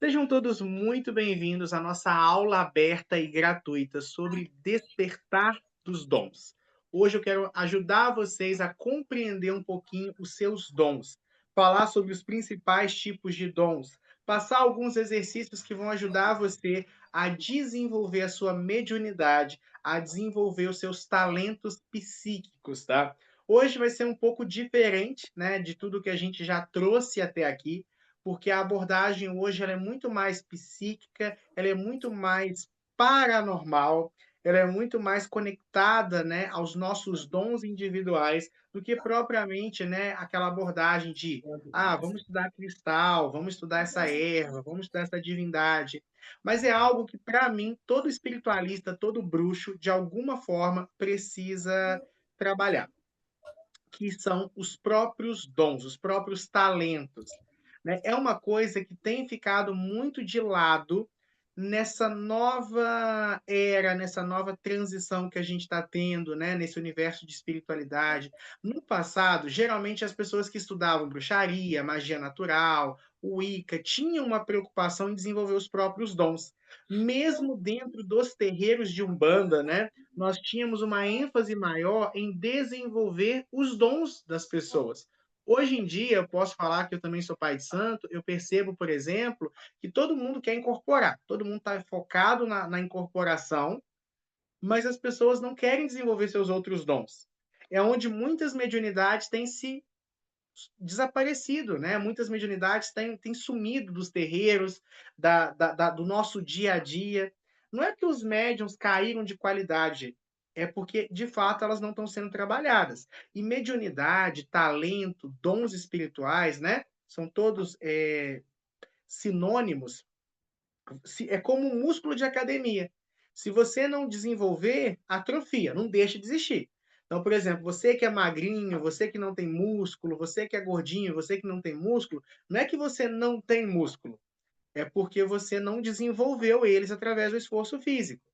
Sejam todos muito bem-vindos à nossa aula aberta e gratuita sobre despertar dos dons. Hoje eu quero ajudar vocês a compreender um pouquinho os seus dons, falar sobre os principais tipos de dons, passar alguns exercícios que vão ajudar você a desenvolver a sua mediunidade, a desenvolver os seus talentos psíquicos, tá? Hoje vai ser um pouco diferente, né, de tudo que a gente já trouxe até aqui, porque a abordagem hoje ela é muito mais psíquica, ela é muito mais paranormal, ela é muito mais conectada, né, aos nossos dons individuais, do que propriamente, né, aquela abordagem de vamos estudar cristal, vamos estudar essa erva, vamos estudar essa divindade. Mas é algo que, para mim, todo espiritualista, todo bruxo, de alguma forma, precisa trabalhar, que são os próprios dons, os próprios talentos, né? É uma coisa que tem ficado muito de lado nessa nova era, nessa nova transição que a gente está tendo, né, nesse universo de espiritualidade. No passado, geralmente as pessoas que estudavam bruxaria, magia natural, o Wicca, tinham uma preocupação em desenvolver os próprios dons. Mesmo dentro dos terreiros de Umbanda, né, nós tínhamos uma ênfase maior em desenvolver os dons das pessoas. Hoje em dia, eu posso falar que eu também sou pai de santo, eu percebo, por exemplo, que todo mundo quer incorporar, todo mundo está focado na incorporação, mas as pessoas não querem desenvolver seus outros dons. É onde muitas mediunidades têm se desaparecido, né? Muitas mediunidades têm sumido dos terreiros, do nosso dia a dia. Não é que os médiums caíram de qualidade, é porque, de fato, elas não estão sendo trabalhadas. E mediunidade, talento, dons espirituais, né? São todos sinônimos. É como um músculo de academia. Se você não desenvolver, atrofia, não deixa de existir. Então, por exemplo, você que é magrinho, você que não tem músculo, você que é gordinho, você que não tem músculo, não é que você não tem músculo, é porque você não desenvolveu eles através do esforço físico.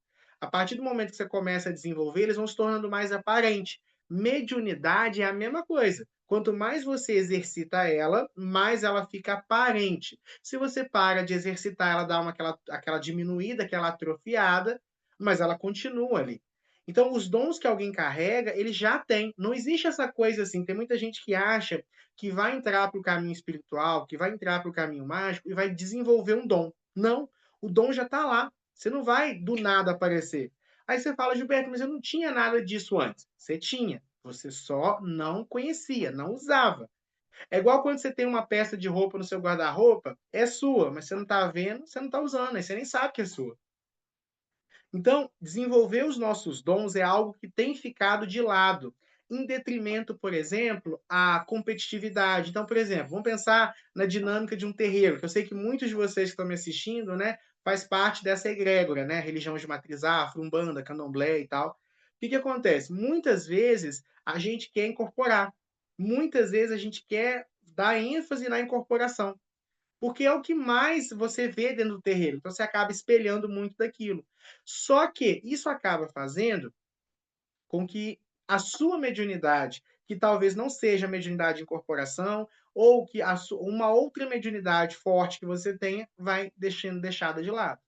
A partir do momento que você começa a desenvolver, eles vão se tornando mais aparentes. Mediunidade é a mesma coisa. Quanto mais você exercita ela, mais ela fica aparente. Se você para de exercitar, ela dá aquela diminuída, aquela atrofiada, mas ela continua ali. Então, os dons que alguém carrega, ele já tem. Não existe essa coisa assim. Tem muita gente que acha que vai entrar para o caminho espiritual, que vai entrar para o caminho mágico e vai desenvolver um dom. Não, o dom já está lá. Você não vai do nada aparecer. Aí você fala, Gilberto, mas eu não tinha nada disso antes. Você tinha, você só não conhecia, não usava. É igual quando você tem uma peça de roupa no seu guarda-roupa, é sua, mas você não está vendo, você não está usando, aí você nem sabe que é sua. Então, desenvolver os nossos dons é algo que tem ficado de lado, em detrimento, por exemplo, à competitividade. Então, por exemplo, vamos pensar na dinâmica de um terreiro, que eu sei que muitos de vocês que estão me assistindo, né, faz parte dessa egrégora, né, religião de matriz afro, umbanda, candomblé e tal. O que que acontece? Muitas vezes a gente quer incorporar, muitas vezes a gente quer dar ênfase na incorporação, porque é o que mais você vê dentro do terreiro, então você acaba espelhando muito daquilo. Só que isso acaba fazendo com que a sua mediunidade, que talvez não seja mediunidade de incorporação, ou que uma outra mediunidade forte que você tenha, vai deixando deixada de lado.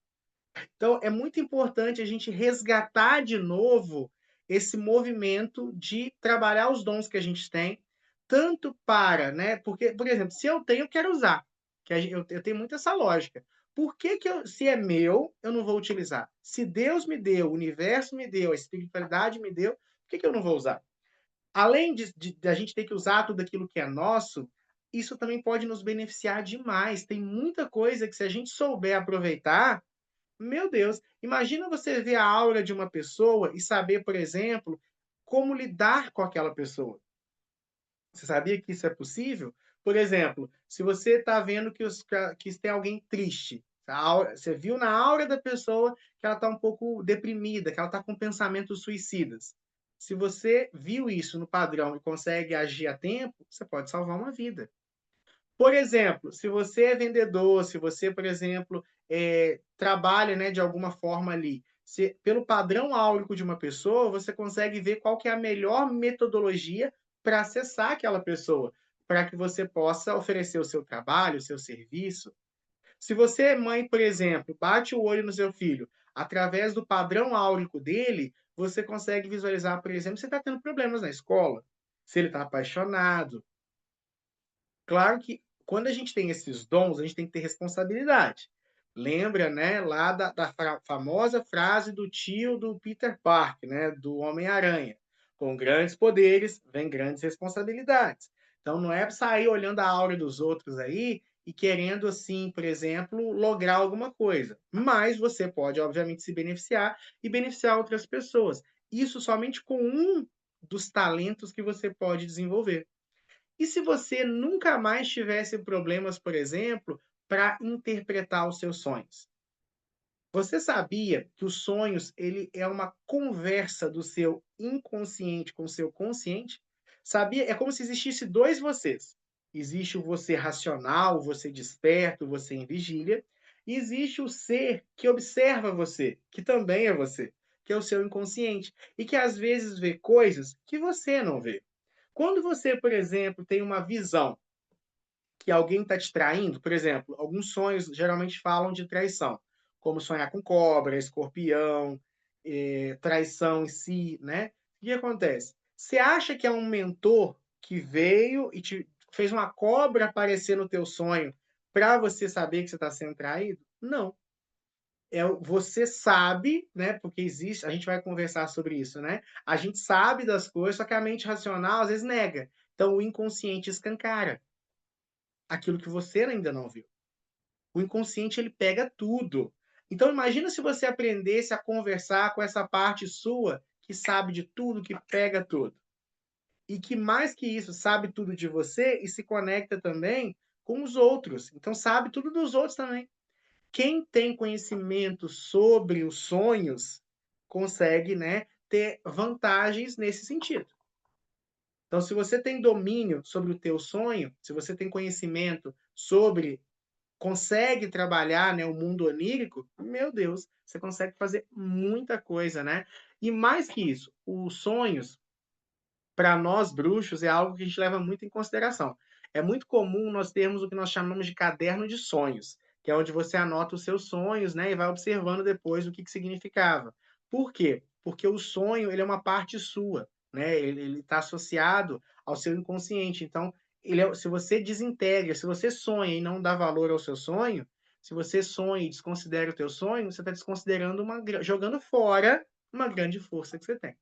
Então é muito importante a gente resgatar de novo esse movimento de trabalhar os dons que a gente tem, tanto para, né, porque, por exemplo, se eu tenho, eu quero usar, que eu tenho muito essa lógica. Por que que eu, se é meu, eu não vou utilizar? Se Deus me deu, o universo me deu, a espiritualidade me deu, por que que eu não vou usar? Além de a gente ter que usar tudo aquilo que é nosso, isso também pode nos beneficiar demais. Tem muita coisa que, se a gente souber aproveitar, meu Deus, imagina você ver a aura de uma pessoa e saber, por exemplo, como lidar com aquela pessoa. Você sabia que isso é possível? Por exemplo, se você está vendo que tem alguém triste, você viu na aura da pessoa que ela está um pouco deprimida, que ela está com pensamentos suicidas. Se você viu isso no padrão e consegue agir a tempo, você pode salvar uma vida. Por exemplo, se você é vendedor, se você, por exemplo, trabalha, né, de alguma forma ali, pelo padrão áurico de uma pessoa, você consegue ver qual que é a melhor metodologia para acessar aquela pessoa, para que você possa oferecer o seu trabalho, o seu serviço. Se você, mãe, por exemplo, bate o olho no seu filho, através do padrão áurico dele, você consegue visualizar, por exemplo, se está tendo problemas na escola, se ele está apaixonado. Claro que quando a gente tem esses dons, a gente tem que ter responsabilidade. Lembra, né, lá da famosa frase do tio do Peter Parker, né, do Homem-Aranha: "Com grandes poderes, vem grandes responsabilidades". Então não é sair olhando a aura dos outros aí e querendo, assim, por exemplo, lograr alguma coisa, mas você pode, obviamente, se beneficiar e beneficiar outras pessoas. Isso somente com um dos talentos que você pode desenvolver. E se você nunca mais tivesse problemas, por exemplo, para interpretar os seus sonhos? Você sabia que os sonhos, ele é uma conversa do seu inconsciente com o seu consciente? Sabia? É como se existisse 2 vocês. Existe o você racional, o você desperto, o você em vigília, e existe o ser que observa você, que também é você, que é o seu inconsciente, e que às vezes vê coisas que você não vê. Quando você, por exemplo, tem uma visão que alguém está te traindo, por exemplo, alguns sonhos geralmente falam de traição, como sonhar com cobra, escorpião, traição em si, né? O que acontece? Você acha que é um mentor que veio e te fez uma cobra aparecer no teu sonho para você saber que você está sendo traído? Não. Você sabe, né? Porque existe, a gente vai conversar sobre isso, né? A gente sabe das coisas, só que a mente racional às vezes nega. Então o inconsciente escancara aquilo que você ainda não viu. O inconsciente ele pega tudo. Então imagina se você aprendesse a conversar com essa parte sua que sabe de tudo, que pega tudo. E que mais que isso, sabe tudo de você e se conecta também com os outros. Então sabe tudo dos outros também. Quem tem conhecimento sobre os sonhos consegue, né, ter vantagens nesse sentido. Então se você tem domínio sobre o teu sonho, se você tem conhecimento sobre, consegue trabalhar, né, o mundo onírico, meu Deus, você consegue fazer muita coisa, né. E mais que isso, os sonhos, para nós bruxos, é algo que a gente leva muito em consideração. É muito comum nós termos o que nós chamamos de caderno de sonhos, que é onde você anota os seus sonhos, né, e vai observando depois o que que significava. Por quê? Porque o sonho, ele é uma parte sua, né, ele está associado ao seu inconsciente, então ele é, se você desintegra, se você sonha e não dá valor ao seu sonho, se você sonha e desconsidera o teu sonho, você está desconsiderando jogando fora uma grande força que você tem.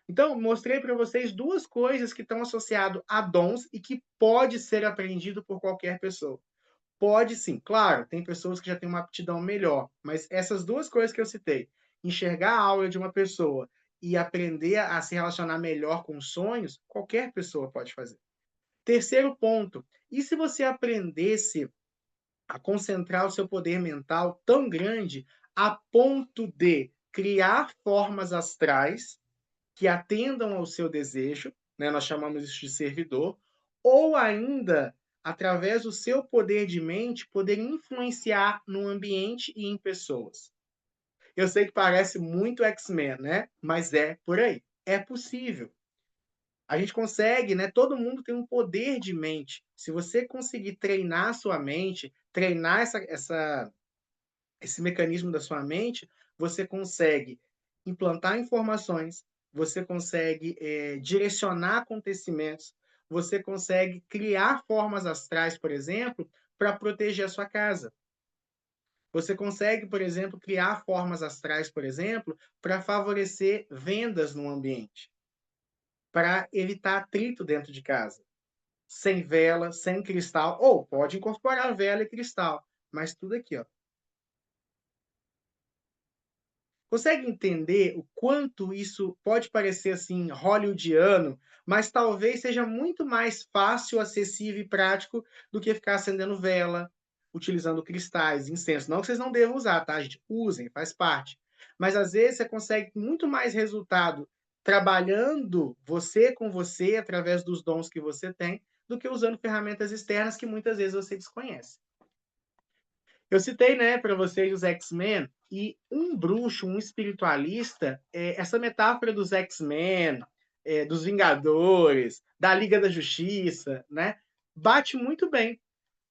Então, mostrei para vocês 2 coisas que estão associado a dons e que pode ser aprendido por qualquer pessoa. Pode sim, claro, tem pessoas que já têm uma aptidão melhor, mas essas 2 coisas que eu citei, enxergar a aura de uma pessoa e aprender a se relacionar melhor com os sonhos, qualquer pessoa pode fazer. Terceiro ponto, e se você aprendesse a concentrar o seu poder mental tão grande a ponto de criar formas astrais que atendam ao seu desejo, né, nós chamamos isso de servidor, ou ainda, através do seu poder de mente, poder influenciar no ambiente e em pessoas. Eu sei que parece muito X-Men, né? Mas é por aí. É possível. A gente consegue, né? Todo mundo tem um poder de mente. Se você conseguir treinar a sua mente, treinar esse mecanismo da sua mente, você consegue implantar informações, você consegue direcionar acontecimentos, você consegue criar formas astrais, por exemplo, para proteger a sua casa. Você consegue, por exemplo, criar formas astrais, por exemplo, para favorecer vendas no ambiente, para evitar atrito dentro de casa, sem vela, sem cristal, ou pode incorporar vela e cristal, mas tudo aqui, ó. Consegue entender o quanto isso pode parecer, assim, hollywoodiano, mas talvez seja muito mais fácil, acessível e prático do que ficar acendendo vela, utilizando cristais, incenso. Não que vocês não devam usar, tá, gente? Usem, faz parte. Mas às vezes você consegue muito mais resultado trabalhando você com você, através dos dons que você tem, do que usando ferramentas externas que muitas vezes você desconhece. Eu citei, né, para vocês os X-Men e um bruxo, um espiritualista, essa metáfora dos X-Men, dos Vingadores, da Liga da Justiça, né, bate muito bem.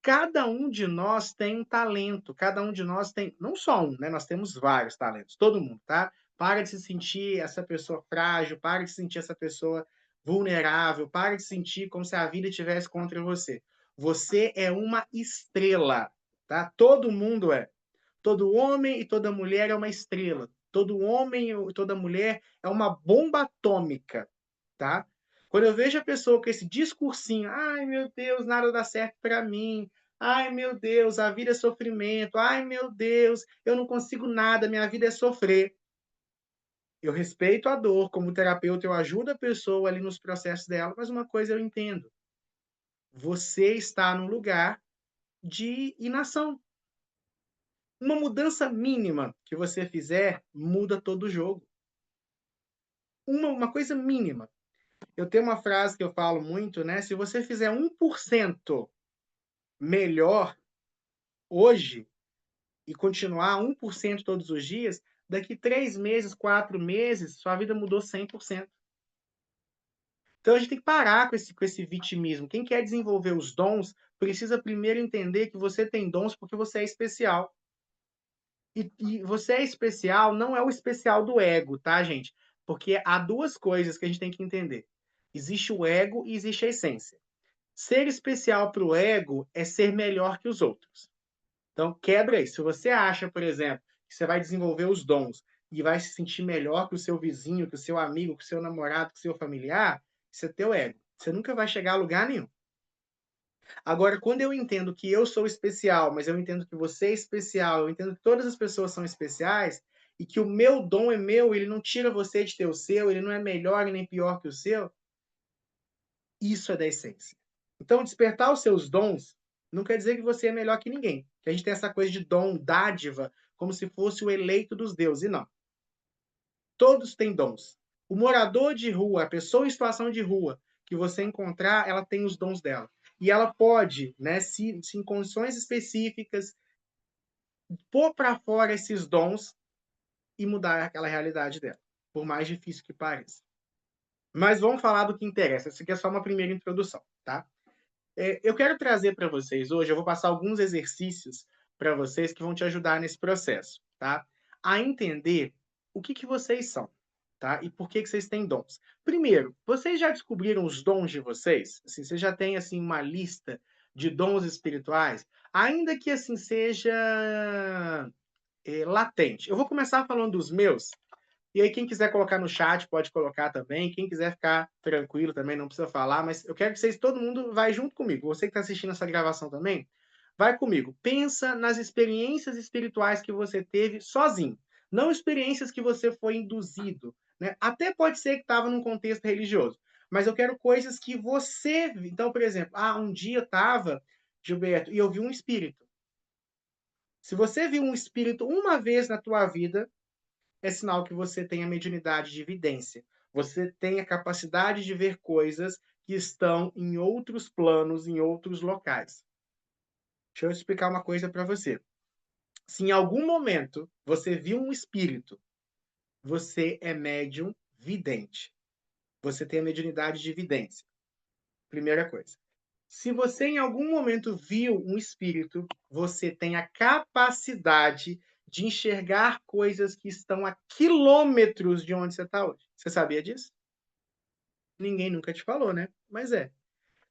cada um de nós tem um talento, cada um de nós tem não só um, né, nós temos vários talentos, todo mundo, tá. Para de se sentir essa pessoa frágil, para de se sentir essa pessoa vulnerável, para de sentir como se a vida estivesse contra você. Você é uma estrela, tá, todo mundo é. Todo homem e toda mulher é uma estrela. Todo homem e toda mulher é uma bomba atômica, tá? Quando eu vejo a pessoa com esse discursinho, ai meu Deus, nada dá certo para mim. Ai meu Deus, a vida é sofrimento. Ai meu Deus, eu não consigo nada, minha vida é sofrer. Eu respeito a dor, como terapeuta eu ajudo a pessoa ali nos processos dela, mas uma coisa eu entendo, você está num lugar de inação. Uma mudança mínima que você fizer, muda todo o jogo. Uma coisa mínima. Eu tenho uma frase que eu falo muito, né, se você fizer 1% melhor hoje e continuar 1% todos os dias, daqui 3 meses, 4 meses, sua vida mudou 100%. Então a gente tem que parar com esse vitimismo. Quem quer desenvolver os dons, precisa primeiro entender que você tem dons porque você é especial. E você é especial, não é o especial do ego, tá, gente? Porque há duas coisas que a gente tem que entender. Existe o ego e existe a essência. Ser especial para o ego é ser melhor que os outros. Então, quebra isso. Se você acha, por exemplo, que você vai desenvolver os dons e vai se sentir melhor que o seu vizinho, que o seu amigo, que o seu namorado, que o seu familiar, isso é teu ego. Você nunca vai chegar a lugar nenhum. Agora, quando eu entendo que eu sou especial, mas eu entendo que você é especial, eu entendo que todas as pessoas são especiais e que o meu dom é meu, ele não tira você de ter o seu, ele não é melhor e nem pior que o seu, isso é da essência. Então, despertar os seus dons não quer dizer que você é melhor que ninguém. Que a gente tem essa coisa de dom, dádiva, como se fosse o eleito dos deuses. E não. Todos têm dons. O morador de rua, a pessoa em situação de rua que você encontrar, ela tem os dons dela. E ela pode, né, se em condições específicas, pôr para fora esses dons e mudar aquela realidade dela, por mais difícil que pareça. Mas vamos falar do que interessa. Essa aqui é só uma primeira introdução, tá? Eu quero trazer para vocês hoje, eu vou passar alguns exercícios para vocês que vão te ajudar nesse processo, tá? A entender o que vocês são, tá? E por que vocês têm dons. Primeiro, vocês já descobriram os dons de vocês? Assim, você já tem assim uma lista de dons espirituais, ainda que assim seja latente. Eu vou começar falando dos meus, e aí, quem quiser colocar no chat, pode colocar também. Quem quiser ficar tranquilo também, não precisa falar, mas eu quero que vocês, todo mundo, vai junto comigo. Você que está assistindo essa gravação também, vai comigo. Pensa nas experiências espirituais que você teve sozinho, não experiências que você foi induzido, né? Até pode ser que estava num contexto religioso, mas eu quero coisas que você. Então, por exemplo, um dia estava, Gilberto, e eu vi um espírito. Se você viu um espírito uma vez na tua vida, é sinal que você tem a mediunidade de vidência. Você tem a capacidade de ver coisas que estão em outros planos, em outros locais. Deixa eu explicar uma coisa para você. Se em algum momento você viu um espírito, você é médium vidente. Você tem a mediunidade de vidência. Primeira coisa. Se você em algum momento viu um espírito, você tem a capacidade de enxergar coisas que estão a quilômetros de onde você está hoje. Você sabia disso? Ninguém nunca te falou, né? Mas é.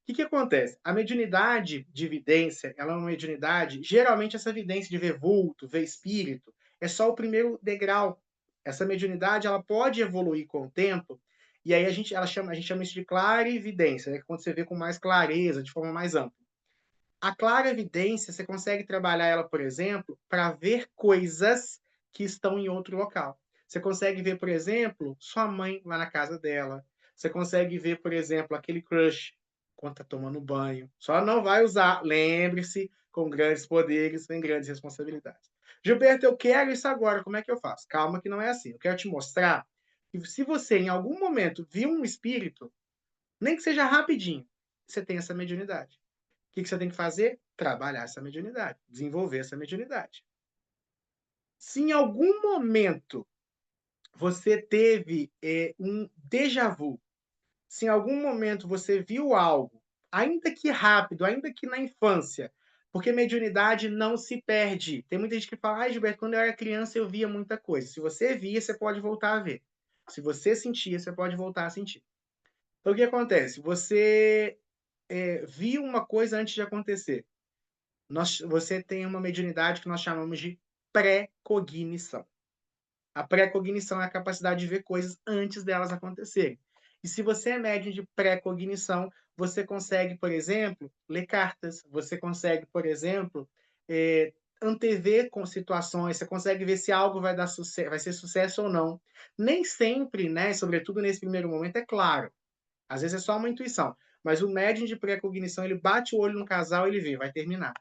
O que acontece? A mediunidade de evidência, ela é uma mediunidade, geralmente essa evidência de ver vulto, ver espírito, é só o primeiro degrau. Essa mediunidade, ela pode evoluir com o tempo, e aí a gente chama isso de clarividência, né? Quando você vê com mais clareza, de forma mais ampla. A clara evidência, você consegue trabalhar ela, por exemplo, para ver coisas que estão em outro local. Você consegue ver, por exemplo, sua mãe lá na casa dela. Você consegue ver, por exemplo, aquele crush quando está tomando banho. Só não vai usar. Lembre-se, com grandes poderes vem grandes responsabilidades. Gilberto, eu quero isso agora. Como é que eu faço? Calma que não é assim. Eu quero te mostrar que se você, em algum momento, viu um espírito, nem que seja rapidinho, você tem essa mediunidade. O que você tem que fazer? Trabalhar essa mediunidade, desenvolver essa mediunidade. Se em algum momento você teve um déjà vu, se em algum momento você viu algo, ainda que rápido, ainda que na infância, Porque mediunidade não se perde. Tem muita gente que fala: "Ai, Gilberto, quando eu era criança eu via muita coisa". Se você via, você pode voltar a ver. Se você sentia, você pode voltar a sentir. Então o que acontece? Você, viu uma coisa antes de acontecer. Você tem uma mediunidade que nós chamamos de pré-cognição. A pré-cognição é a capacidade de ver coisas antes delas acontecerem. E se você é médium de pré-cognição, você consegue, por exemplo, ler cartas, você consegue, por exemplo, antever com situações, você consegue ver se algo vai ser sucesso ou não. Nem sempre, né, sobretudo nesse primeiro momento, é claro. Às vezes é só uma intuição. Mas o médium de pré-cognição, ele bate o olho no casal, e ele vê, vai terminar.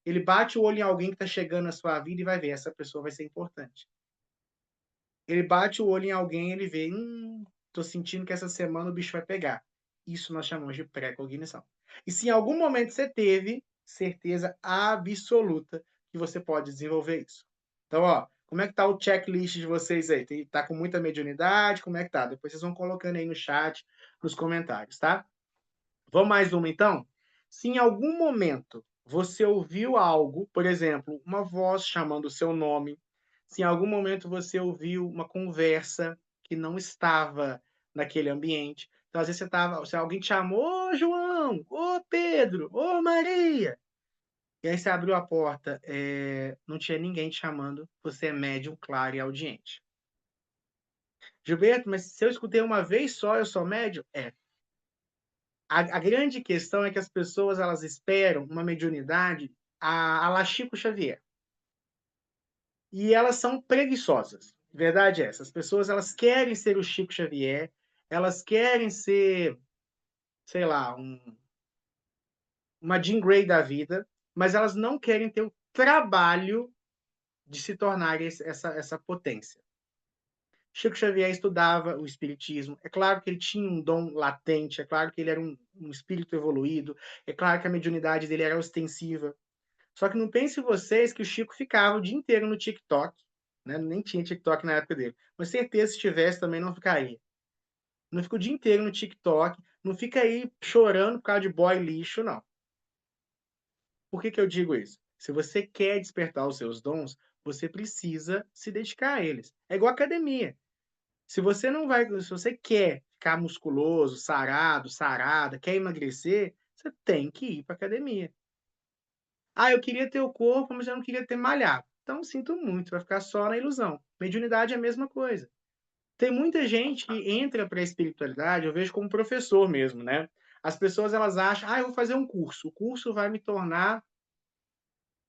Ele bate o olho em alguém que está chegando na sua vida e vai ver, essa pessoa vai ser importante. Ele bate o olho em alguém, ele vê, tô sentindo que essa semana o bicho vai pegar. Isso nós chamamos de pré-cognição. E se em algum momento você teve, certeza absoluta que você pode desenvolver isso. Então, ó, como é que tá o checklist de vocês aí? Tá com muita mediunidade? Como é que tá? Depois vocês vão colocando aí no chat, nos comentários, tá? Vamos mais uma então? Se em algum momento você ouviu algo, por exemplo, uma voz chamando o seu nome, se em algum momento você ouviu uma conversa que não estava naquele ambiente, então às vezes se alguém te chamou, ô João, ô Pedro, ô Maria, e aí você abriu a porta, não tinha ninguém te chamando, você é médium claro e audiente. Gilberto, mas se eu escutei uma vez só, eu sou médium? É. A grande questão é que as pessoas elas esperam uma mediunidade à la Chico Xavier. E elas são preguiçosas. Verdade é essa. As pessoas elas querem ser o Chico Xavier, elas querem ser, sei lá, uma Jean Grey da vida, mas elas não querem ter o trabalho de se tornar essa potência. Chico Xavier estudava o espiritismo. É claro que ele tinha um dom latente, é claro que ele era um espírito evoluído, é claro que a mediunidade dele era ostensiva. Só que não pense vocês que o Chico ficava o dia inteiro no TikTok, né? Nem tinha TikTok na época dele. Mas certeza, se tivesse, também não ficaria. Não fica o dia inteiro no TikTok, não fica aí chorando por causa de boy lixo, não. Por que que eu digo isso? Se você quer despertar os seus dons, você precisa se dedicar a eles. É igual academia. Se você quer ficar musculoso, sarado, sarada, quer emagrecer, você tem que ir para academia. Ah, eu queria ter o corpo, mas eu não queria ter malhado. Então, sinto muito, vai ficar só na ilusão. Mediunidade é a mesma coisa. Tem muita gente que entra para a espiritualidade, eu vejo como professor mesmo, né? As pessoas elas acham, ah, eu vou fazer um curso. O curso vai me tornar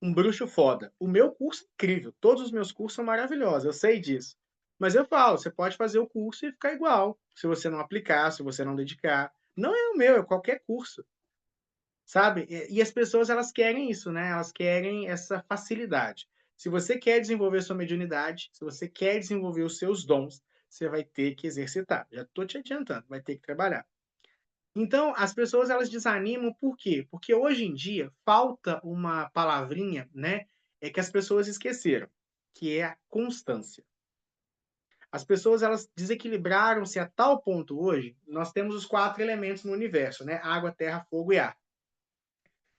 um bruxo foda. O meu curso é incrível. Todos os meus cursos são maravilhosos, eu sei disso. Mas eu falo, você pode fazer o curso e ficar igual, se você não aplicar, se você não dedicar. Não é o meu, é qualquer curso. Sabe? E as pessoas elas querem isso, né, elas querem essa facilidade. Se você quer desenvolver sua mediunidade, se você quer desenvolver os seus dons, você vai ter que exercitar. Já estou te adiantando, vai ter que trabalhar. Então, as pessoas elas desanimam por quê? Porque hoje em dia falta uma palavrinha, né, que as pessoas esqueceram, que é a constância. As pessoas elas desequilibraram-se a tal ponto hoje, nós temos os 4 elementos no universo, né, água, terra, fogo e ar.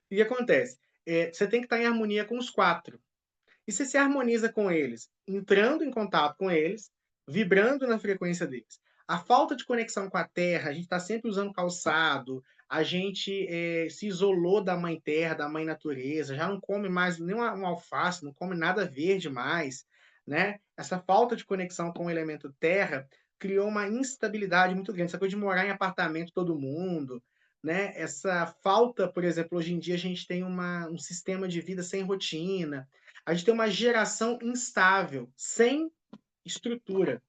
O que acontece? Você tem que estar em harmonia com os 4. E você se harmoniza com eles, entrando em contato com eles, vibrando na frequência deles. A falta de conexão com a terra, a gente está sempre usando calçado, a gente se isolou da mãe terra, da mãe natureza, já não come mais nem uma alface, não come nada verde mais, né? Essa falta de conexão com o elemento terra criou uma instabilidade muito grande. Essa coisa de morar em apartamento todo mundo, né? Essa falta, por exemplo, hoje em dia a gente tem um sistema de vida sem rotina, a gente tem uma geração instável, sem estrutura.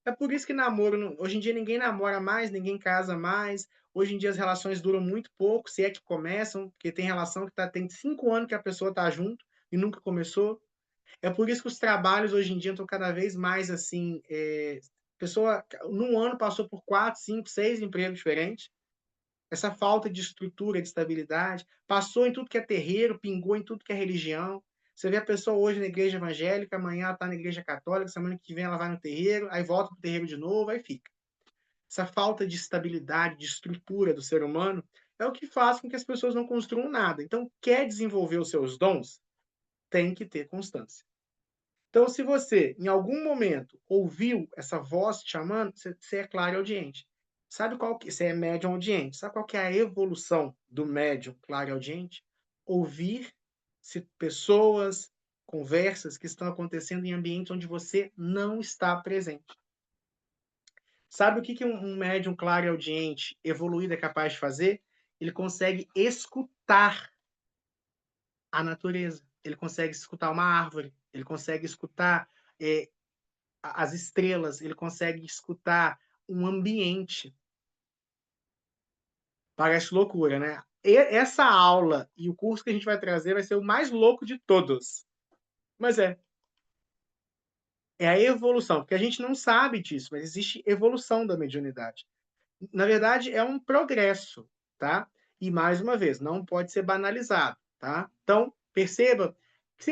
É por isso que namoro, hoje em dia ninguém namora mais, ninguém casa mais. Hoje em dia as relações duram muito pouco, se é que começam, porque tem relação que tem 5 anos que a pessoa está junto e nunca começou. É por isso que os trabalhos hoje em dia estão cada vez mais assim. A pessoa, num ano, passou por 4, 5, 6 empregos diferentes. Essa falta de estrutura, de estabilidade, passou em tudo que é terreiro, pingou em tudo que é religião. Você vê a pessoa hoje na igreja evangélica, amanhã ela está na igreja católica, semana que vem ela vai no terreiro, aí volta para o terreiro de novo, aí fica. Essa falta de estabilidade, de estrutura do ser humano é o que faz com que as pessoas não construam nada. Então, quer desenvolver os seus dons? Tem que ter constância. Então, se você, em algum momento, ouviu essa voz te chamando, você é claro e audiente. Sabe qual que você é médium audiente. Sabe qual que é a evolução do médium claro e audiente? Ouvir se pessoas, conversas que estão acontecendo em ambientes onde você não está presente. Sabe o que um médium claro e audiente evoluído é capaz de fazer? Ele consegue escutar a natureza, ele consegue escutar uma árvore, ele consegue escutar, eh, as estrelas, ele consegue escutar um ambiente. Parece loucura, né? Essa aula e o curso que a gente vai trazer vai ser o mais louco de todos. Mas é a evolução, porque a gente não sabe disso, mas existe evolução da mediunidade. Na verdade, é um progresso, tá? E mais uma vez, não pode ser banalizado, tá? Então, perceba,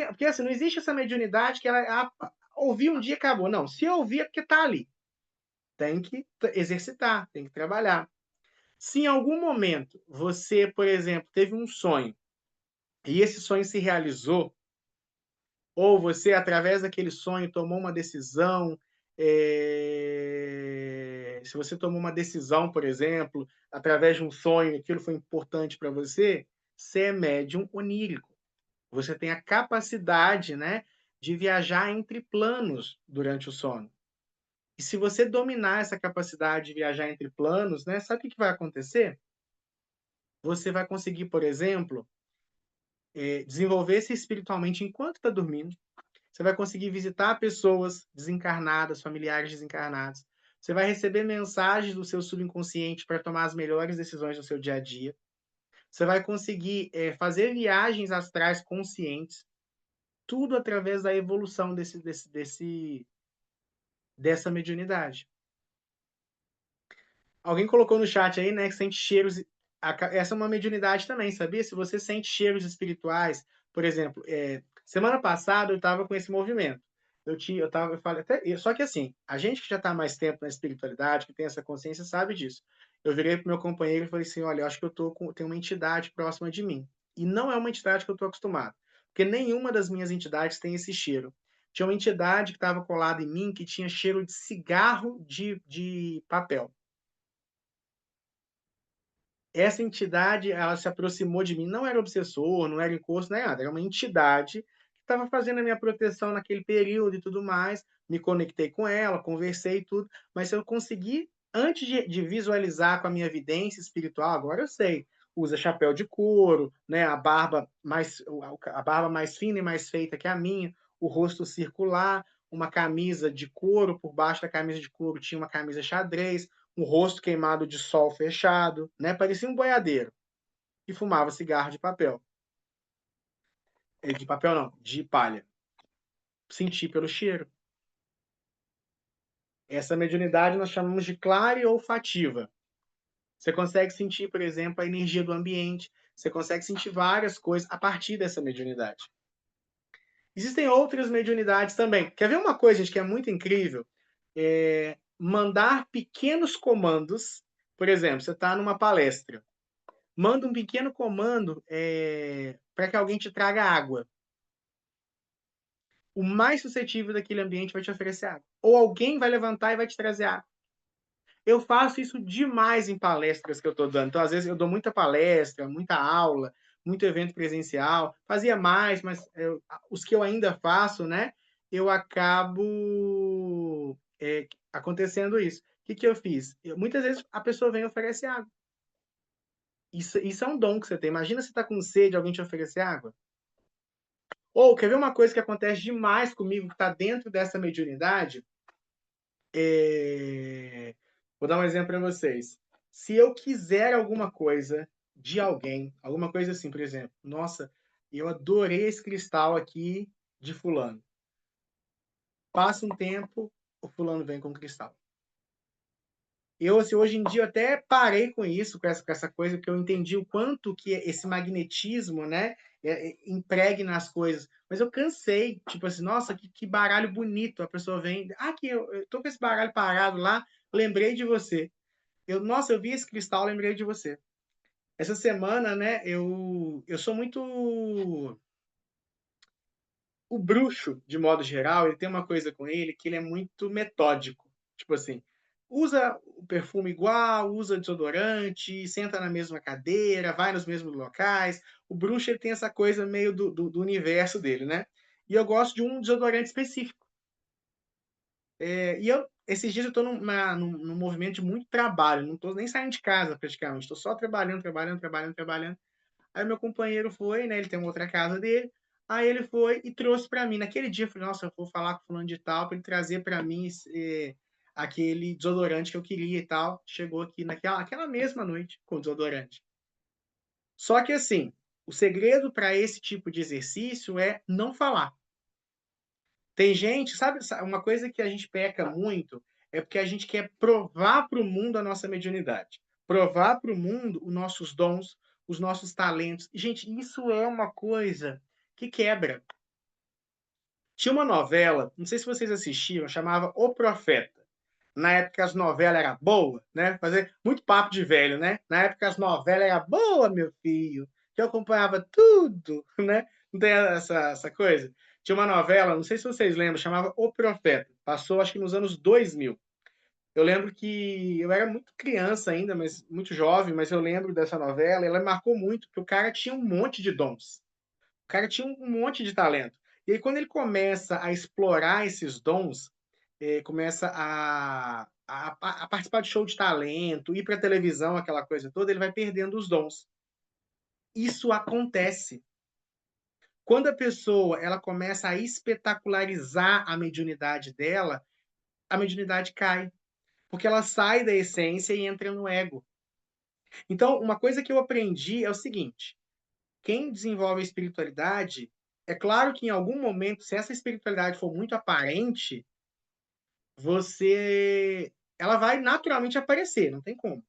porque assim, não existe essa mediunidade que ela ouvi um dia acabou. Não, se ouvir é porque está ali. Tem que exercitar, tem que trabalhar. Se em algum momento você, por exemplo, teve um sonho e esse sonho se realizou, ou você, através daquele sonho, tomou uma decisão, se você tomou uma decisão, por exemplo, através de um sonho, aquilo foi importante para você, você é médium onírico. Você tem a capacidade, né, de viajar entre planos durante o sono. E se você dominar essa capacidade de viajar entre planos, né, sabe o que vai acontecer? Você vai conseguir, por exemplo, desenvolver-se espiritualmente enquanto está dormindo. Você vai conseguir visitar pessoas desencarnadas, familiares desencarnados. Você vai receber mensagens do seu subconsciente para tomar as melhores decisões no seu dia a dia. Você vai conseguir fazer viagens astrais conscientes, tudo através da evolução dessa mediunidade. Alguém colocou no chat aí, né, que sente cheiros. Essa é uma mediunidade também, sabia? Se você sente cheiros espirituais, por exemplo, semana passada eu estava com esse movimento. Eu falei até, só que assim, a gente que já está há mais tempo na espiritualidade, que tem essa consciência, sabe disso. Eu virei pro meu companheiro e falei assim: olha, eu acho que tem uma entidade próxima de mim. E não é uma entidade que eu estou acostumado, porque nenhuma das minhas entidades tem esse cheiro. Tinha uma entidade que estava colada em mim que tinha cheiro de cigarro de papel. Essa entidade, ela se aproximou de mim, não era obsessor, não era encosto, não era nada, era uma entidade que estava fazendo a minha proteção naquele período e tudo mais. Me conectei com ela, conversei e tudo, mas eu consegui, antes de visualizar com a minha vidência espiritual, agora eu sei, usa chapéu de couro, né, a barba mais fina e mais feita que a minha, o rosto circular, uma camisa de couro, por baixo da camisa de couro tinha uma camisa xadrez, um rosto queimado de sol fechado, né? Parecia um boiadeiro. E fumava cigarro de papel. De papel não, de palha. Senti pelo cheiro. Essa mediunidade nós chamamos de clareolfativa. Você consegue sentir, por exemplo, a energia do ambiente. Você consegue sentir várias coisas a partir dessa mediunidade. Existem outras mediunidades também. Quer ver uma coisa, gente, que é muito incrível? Mandar pequenos comandos. Por exemplo, você está numa palestra. Manda um pequeno comando para que alguém te traga água. O mais suscetível daquele ambiente vai te oferecer água. Ou alguém vai levantar e vai te trazer água. Eu faço isso demais em palestras que eu estou dando. Então, às vezes, eu dou muita palestra, muita aula, muito evento presencial. Fazia mais, mas os que eu ainda faço, né? Eu acabo acontecendo isso. O que eu fiz? Muitas vezes a pessoa vem e oferece água. Isso é um dom que você tem. Imagina você está com sede, alguém te oferecer água. Ou, quer ver uma coisa que acontece demais comigo, que está dentro dessa mediunidade? Vou dar um exemplo para vocês. Se eu quiser alguma coisa de alguém, alguma coisa assim, por exemplo, nossa, eu adorei esse cristal aqui de fulano. Passa um tempo, o fulano vem com o cristal. Eu, assim, hoje em dia, eu até parei com isso, com essa coisa, porque eu entendi o quanto que esse magnetismo, né, impregna as coisas. Mas eu cansei, tipo assim, nossa, que baralho bonito. A pessoa vem, aqui, eu tô com esse baralho parado lá, lembrei de você. Nossa, eu vi esse cristal, lembrei de você. Essa semana, né, eu sou muito o bruxo, de modo geral, ele tem uma coisa com ele que ele é muito metódico. Tipo assim, usa o perfume igual, usa desodorante, senta na mesma cadeira, vai nos mesmos locais. O bruxo ele tem essa coisa meio do universo dele, né. E eu gosto de um desodorante específico. E eu esses dias eu estou num movimento de muito trabalho, não estou nem saindo de casa praticamente, estou só trabalhando, trabalhando, trabalhando, trabalhando. Aí meu companheiro foi, né, ele tem uma outra casa dele, aí ele foi e trouxe para mim. Naquele dia eu falei: "Nossa, eu vou falar com fulano de tal para ele trazer para mim aquele desodorante que eu queria e tal". Chegou aqui aquela mesma noite com o desodorante. Só que assim, o segredo para esse tipo de exercício é não falar. Tem gente, uma coisa que a gente peca muito, é porque a gente quer provar para o mundo a nossa mediunidade, provar para o mundo os nossos dons, os nossos talentos. Gente, isso é uma coisa que quebra. Tinha uma novela, não sei se vocês assistiram, chamava O Profeta. Na época as novelas era boa, né, fazer muito papo de velho, né. Na época as novelas era boa, meu filho, que eu acompanhava tudo, né. Não tem essa coisa? Tinha uma novela, não sei se vocês lembram, chamava O Profeta, passou acho que nos anos 2000. Eu lembro que eu era muito criança ainda, mas muito jovem, mas eu lembro dessa novela, ela me marcou muito, porque o cara tinha um monte de dons. O cara tinha um monte de talento. E aí quando ele começa a explorar esses dons, começa a participar de show de talento, ir para televisão, aquela coisa toda, ele vai perdendo os dons. Isso acontece. Quando a pessoa ela começa a espetacularizar a mediunidade dela, a mediunidade cai, porque ela sai da essência e entra no ego. Então, uma coisa que eu aprendi é o seguinte: quem desenvolve a espiritualidade, é claro que em algum momento, se essa espiritualidade for muito aparente, você ela vai naturalmente aparecer, não tem como.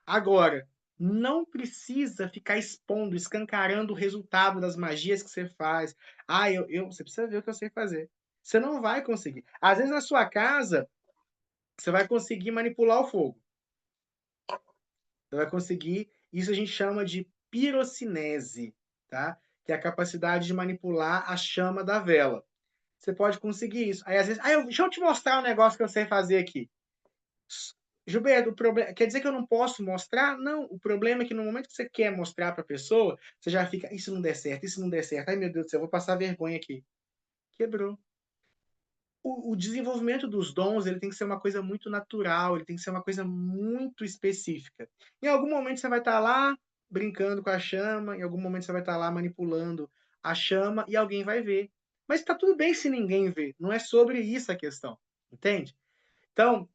Agora, não precisa ficar expondo, escancarando o resultado das magias que você faz. "Ah, eu" você precisa ver o que eu sei fazer. Você não vai conseguir. Às vezes, na sua casa, você vai conseguir manipular o fogo, você vai conseguir isso a gente chama de pirocinese, tá, que é a capacidade de manipular a chama da vela. Você pode conseguir isso. Aí, às vezes: deixa eu te mostrar um negócio que eu sei fazer aqui". S Gilberto, o problema quer dizer que eu não posso mostrar? Não, o problema é que no momento que você quer mostrar para a pessoa, você já fica: "E se não der certo? E se não der certo? Ai, meu Deus do céu, eu vou passar vergonha aqui". Quebrou. O desenvolvimento dos dons, ele tem que ser uma coisa muito natural, ele tem que ser uma coisa muito específica. Em algum momento você vai estar lá brincando com a chama, em algum momento você vai estar lá manipulando a chama e alguém vai ver. Mas está tudo bem se ninguém vê, não é sobre isso a questão, entende? Então,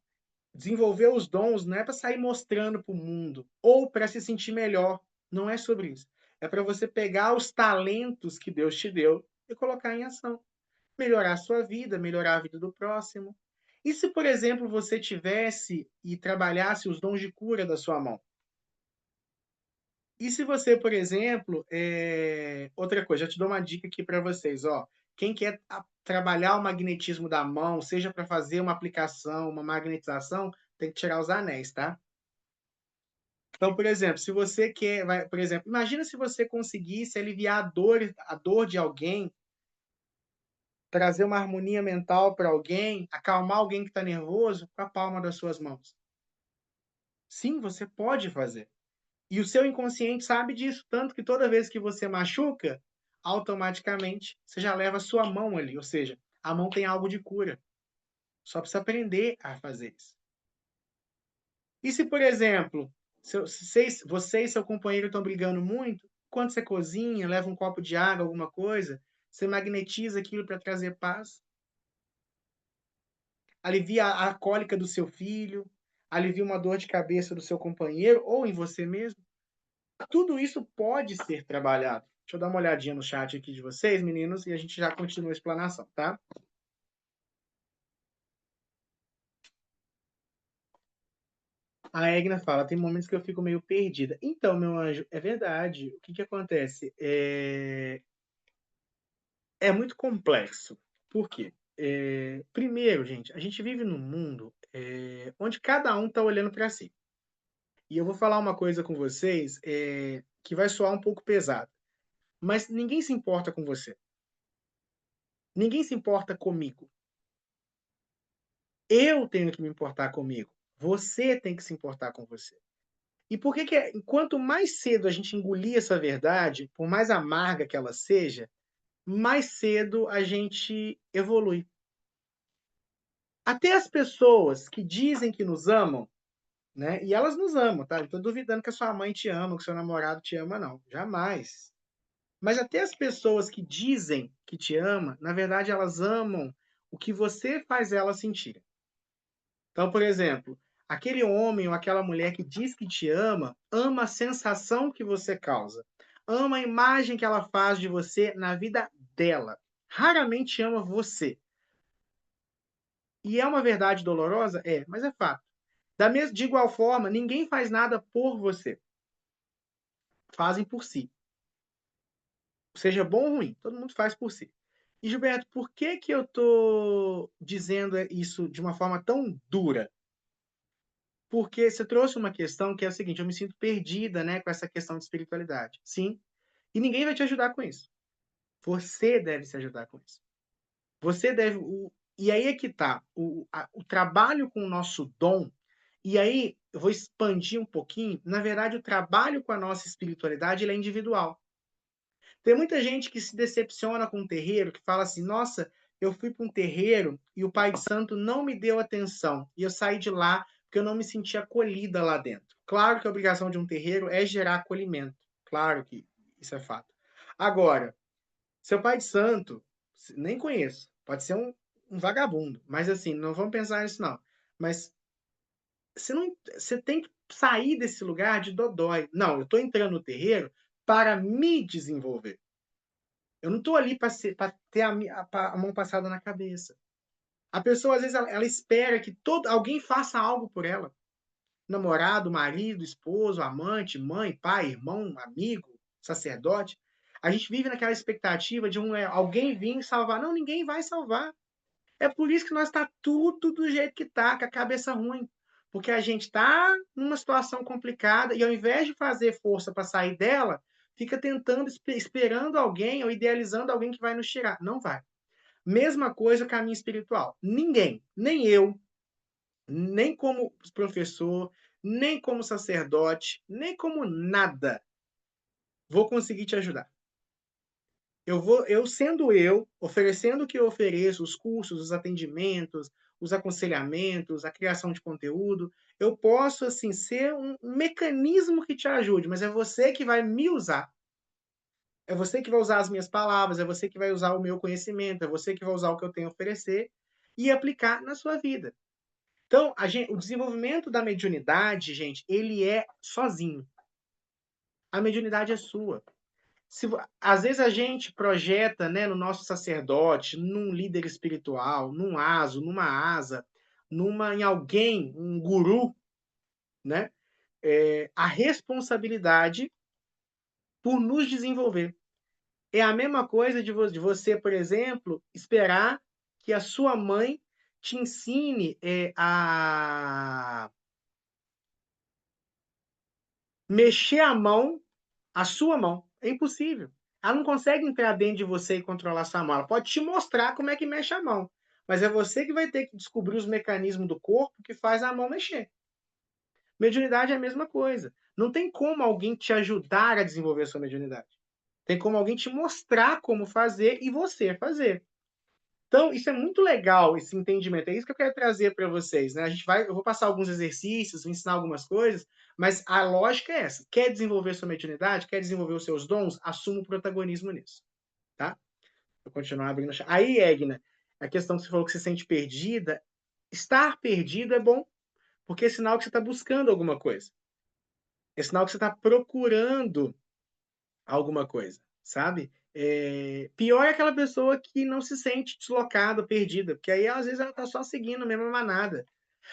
desenvolver os dons não é para sair mostrando para o mundo ou para se sentir melhor, não é sobre isso. É para você pegar os talentos que Deus te deu e colocar em ação. Melhorar a sua vida, melhorar a vida do próximo. E se, por exemplo, você tivesse e trabalhasse os dons de cura da sua mão? E se você, por exemplo, outra coisa, já te dou uma dica aqui para vocês, ó. Quem quer trabalhar o magnetismo da mão, seja para fazer uma aplicação, uma magnetização, tem que tirar os anéis, tá? Então, por exemplo, se você quer, por exemplo, imagina se você conseguisse aliviar a dor de alguém, trazer uma harmonia mental para alguém, acalmar alguém que está nervoso com a palma das suas mãos. Sim, você pode fazer. E o seu inconsciente sabe disso, tanto que toda vez que você machuca, automaticamente você já leva a sua mão ali, ou seja, a mão tem algo de cura. Só precisa aprender a fazer isso. E se, por exemplo, você e seu companheiro estão brigando muito, quando você cozinha, leva um copo de água, alguma coisa, você magnetiza aquilo para trazer paz, alivia a cólica do seu filho, alivia uma dor de cabeça do seu companheiro ou em você mesmo. Tudo isso pode ser trabalhado. Deixa eu dar uma olhadinha no chat aqui de vocês, meninos, e a gente já continua a explanação, tá? A Egna fala: "Tem momentos que eu fico meio perdida". Então, meu anjo, é verdade. O que que acontece? É muito complexo. Por quê? Primeiro, gente, a gente vive num mundo, onde cada um está olhando para si. E eu vou falar uma coisa com vocês, que vai soar um pouco pesado, mas ninguém se importa com você. Ninguém se importa comigo. Eu tenho que me importar comigo. Você tem que se importar com você. E por que que quanto mais cedo a gente engolir essa verdade, por mais amarga que ela seja, mais cedo a gente evolui. Até as pessoas que dizem que nos amam, né, e elas nos amam, tá, não tô duvidando que a sua mãe te ama, que o seu namorado te ama não, jamais. Mas até as pessoas que dizem que te ama, na verdade elas amam o que você faz elas sentirem. Então, por exemplo, aquele homem ou aquela mulher que diz que te ama, ama a sensação que você causa, ama a imagem que ela faz de você na vida dela. Raramente ama você. E é uma verdade dolorosa? É, mas é fato. De igual forma, ninguém faz nada por você. Fazem por si. Seja bom ou ruim, todo mundo faz por si. E Gilberto, por que que eu tô dizendo isso de uma forma tão dura? Porque você trouxe uma questão que é a seguinte: eu me sinto perdida, né, com essa questão de espiritualidade. Sim, e ninguém vai te ajudar com isso. Você deve se ajudar com isso. Você deve e aí é que tá, o trabalho com o nosso dom, e aí eu vou expandir um pouquinho, na verdade o trabalho com a nossa espiritualidade ele é individual. Tem muita gente que se decepciona com um terreiro, que fala assim: "Nossa, eu fui para um terreiro e o pai de santo não me deu atenção, e eu saí de lá porque eu não me senti acolhida lá dentro". Claro que a obrigação de um terreiro é gerar acolhimento, claro que isso é fato. Agora, seu pai de santo, nem conheço, pode ser um vagabundo, mas assim, não vamos pensar nisso não. Mas você tem que sair desse lugar de dodói. Não, eu estou entrando no terreiro para me desenvolver. Eu não estou ali para ter a mão passada na cabeça. A pessoa, às vezes, ela espera que alguém faça algo por ela. Namorado, marido, esposo, amante, mãe, pai, irmão, amigo, sacerdote. A gente vive naquela expectativa de alguém vir salvar. Não, ninguém vai salvar. É por isso que nós está tudo do jeito que está, com a cabeça ruim. Porque a gente está numa situação complicada e ao invés de fazer força para sair dela, fica tentando, esperando alguém ou idealizando alguém que vai nos tirar. Não vai. Mesma coisa o caminho espiritual. Ninguém, nem eu, nem como professor, nem como sacerdote, nem como nada, vou conseguir te ajudar. Eu sendo eu, oferecendo o que eu ofereço, os cursos, os atendimentos, os aconselhamentos, a criação de conteúdo, eu posso, assim, ser um mecanismo que te ajude, mas é você que vai me usar. É você que vai usar as minhas palavras, é você que vai usar o meu conhecimento, é você que vai usar o que eu tenho a oferecer e aplicar na sua vida. Então, o desenvolvimento da mediunidade, gente, ele é sozinho. A mediunidade é sua. Às vezes a gente projeta, né, no nosso sacerdote, num líder espiritual, num aso, numa asa, em alguém, um guru, né, a responsabilidade por nos desenvolver. É a mesma coisa de você, por exemplo, esperar que a sua mãe te ensine a mexer a sua mão. É impossível. Ela não consegue entrar dentro de você e controlar sua mão. Ela pode te mostrar como é que mexe a mão. Mas é você que vai ter que descobrir os mecanismos do corpo que faz a mão mexer. Mediunidade é a mesma coisa. Não tem como alguém te ajudar a desenvolver a sua mediunidade. Tem como alguém te mostrar como fazer e você fazer. Então, isso é muito legal, esse entendimento. É isso que eu quero trazer para vocês, né? Eu vou passar alguns exercícios, vou ensinar algumas coisas, mas a lógica é essa. Quer desenvolver sua mediunidade? Quer desenvolver os seus dons? Assuma o protagonismo nisso, tá? Vou continuar abrindo a chave. Aí, Egna, a questão que você falou que você se sente perdida, estar perdido é bom, porque é sinal que você está buscando alguma coisa. É sinal que você está procurando alguma coisa, sabe? Pior é aquela pessoa que não se sente deslocada, perdida, porque aí às vezes ela está só seguindo a mesma manada.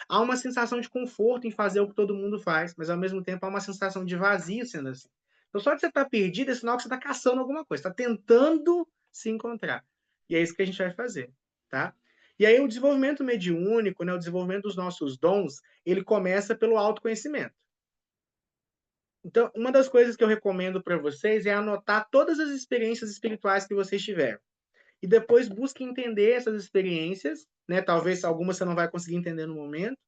Há uma sensação de conforto em fazer o que todo mundo faz, mas ao mesmo tempo há uma sensação de vazio sendo assim. Então só de você estar perdido é sinal que você está caçando alguma coisa, está tentando se encontrar. E é isso que a gente vai fazer, tá? E aí o desenvolvimento mediúnico, né, o desenvolvimento dos nossos dons, ele começa pelo autoconhecimento. Então, uma das coisas que eu recomendo para vocês é anotar todas as experiências espirituais que vocês tiveram. E depois busque entender essas experiências, né? Talvez algumas você não vai conseguir entender no momento,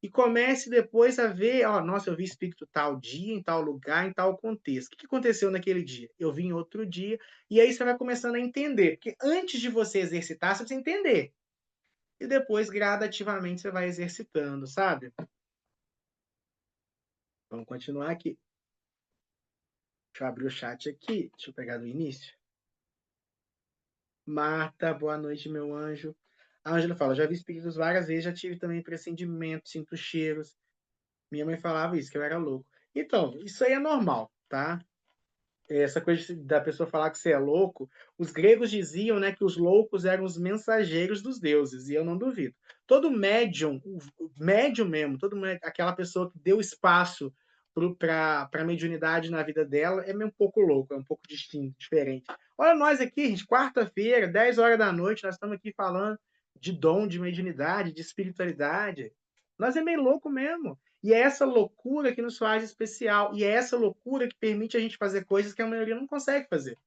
e comece depois a ver, ó, nossa, eu vi espírito tal dia, em tal lugar, em tal contexto. O que aconteceu naquele dia? Eu vi em outro dia, e aí você vai começando a entender, porque antes de você exercitar, você precisa entender. E depois, gradativamente, você vai exercitando, sabe? Vamos continuar aqui. Deixa eu abrir o chat aqui. Deixa eu pegar do início. Marta, boa noite, meu anjo. A Ângela fala: já vi espíritos várias vezes, já tive também pressentimento, sinto cheiros. Minha mãe falava isso, que eu era louco. Então, isso aí é normal, tá? Essa coisa da pessoa falar que você é louco, os gregos diziam, né, que os loucos eram os mensageiros dos deuses, e eu não duvido. Todo médium, o médium mesmo, aquela pessoa que deu espaço para a mediunidade na vida dela, é meio um pouco louco, é um pouco distinto, diferente. Olha nós aqui, gente, quarta-feira, 10 horas da noite, nós estamos aqui falando de dom, de mediunidade, de espiritualidade. Nós é meio louco mesmo. E é essa loucura que nos faz especial. E é essa loucura que permite a gente fazer coisas que a maioria não consegue fazer.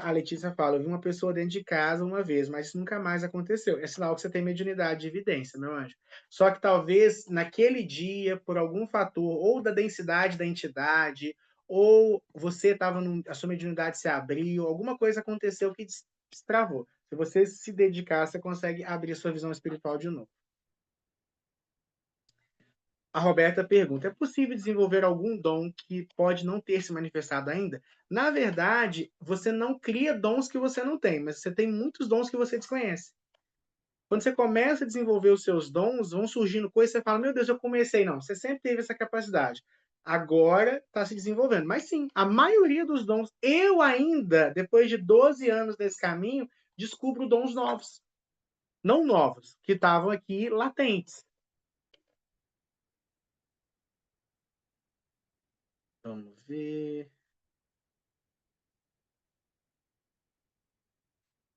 A Letícia fala, eu vi uma pessoa dentro de casa uma vez, mas isso nunca mais aconteceu. É sinal que você tem mediunidade de evidência, meu anjo. Só que talvez naquele dia, por algum fator, ou da densidade da entidade, ou você estava, a sua mediunidade se abriu, alguma coisa aconteceu que destravou. Se você se dedicar, você consegue abrir a sua visão espiritual de novo. A Roberta pergunta: é possível desenvolver algum dom que pode não ter se manifestado ainda? Na verdade, você não cria dons que você não tem, mas você tem muitos dons que você desconhece. Quando você começa a desenvolver os seus dons, vão surgindo coisas que você fala: meu Deus, eu comecei. Não, você sempre teve essa capacidade. Agora está se desenvolvendo. Mas sim, a maioria dos dons, eu ainda, depois de 12 anos desse caminho, descubro dons novos. Não novos, que estavam aqui latentes. Vamos ver.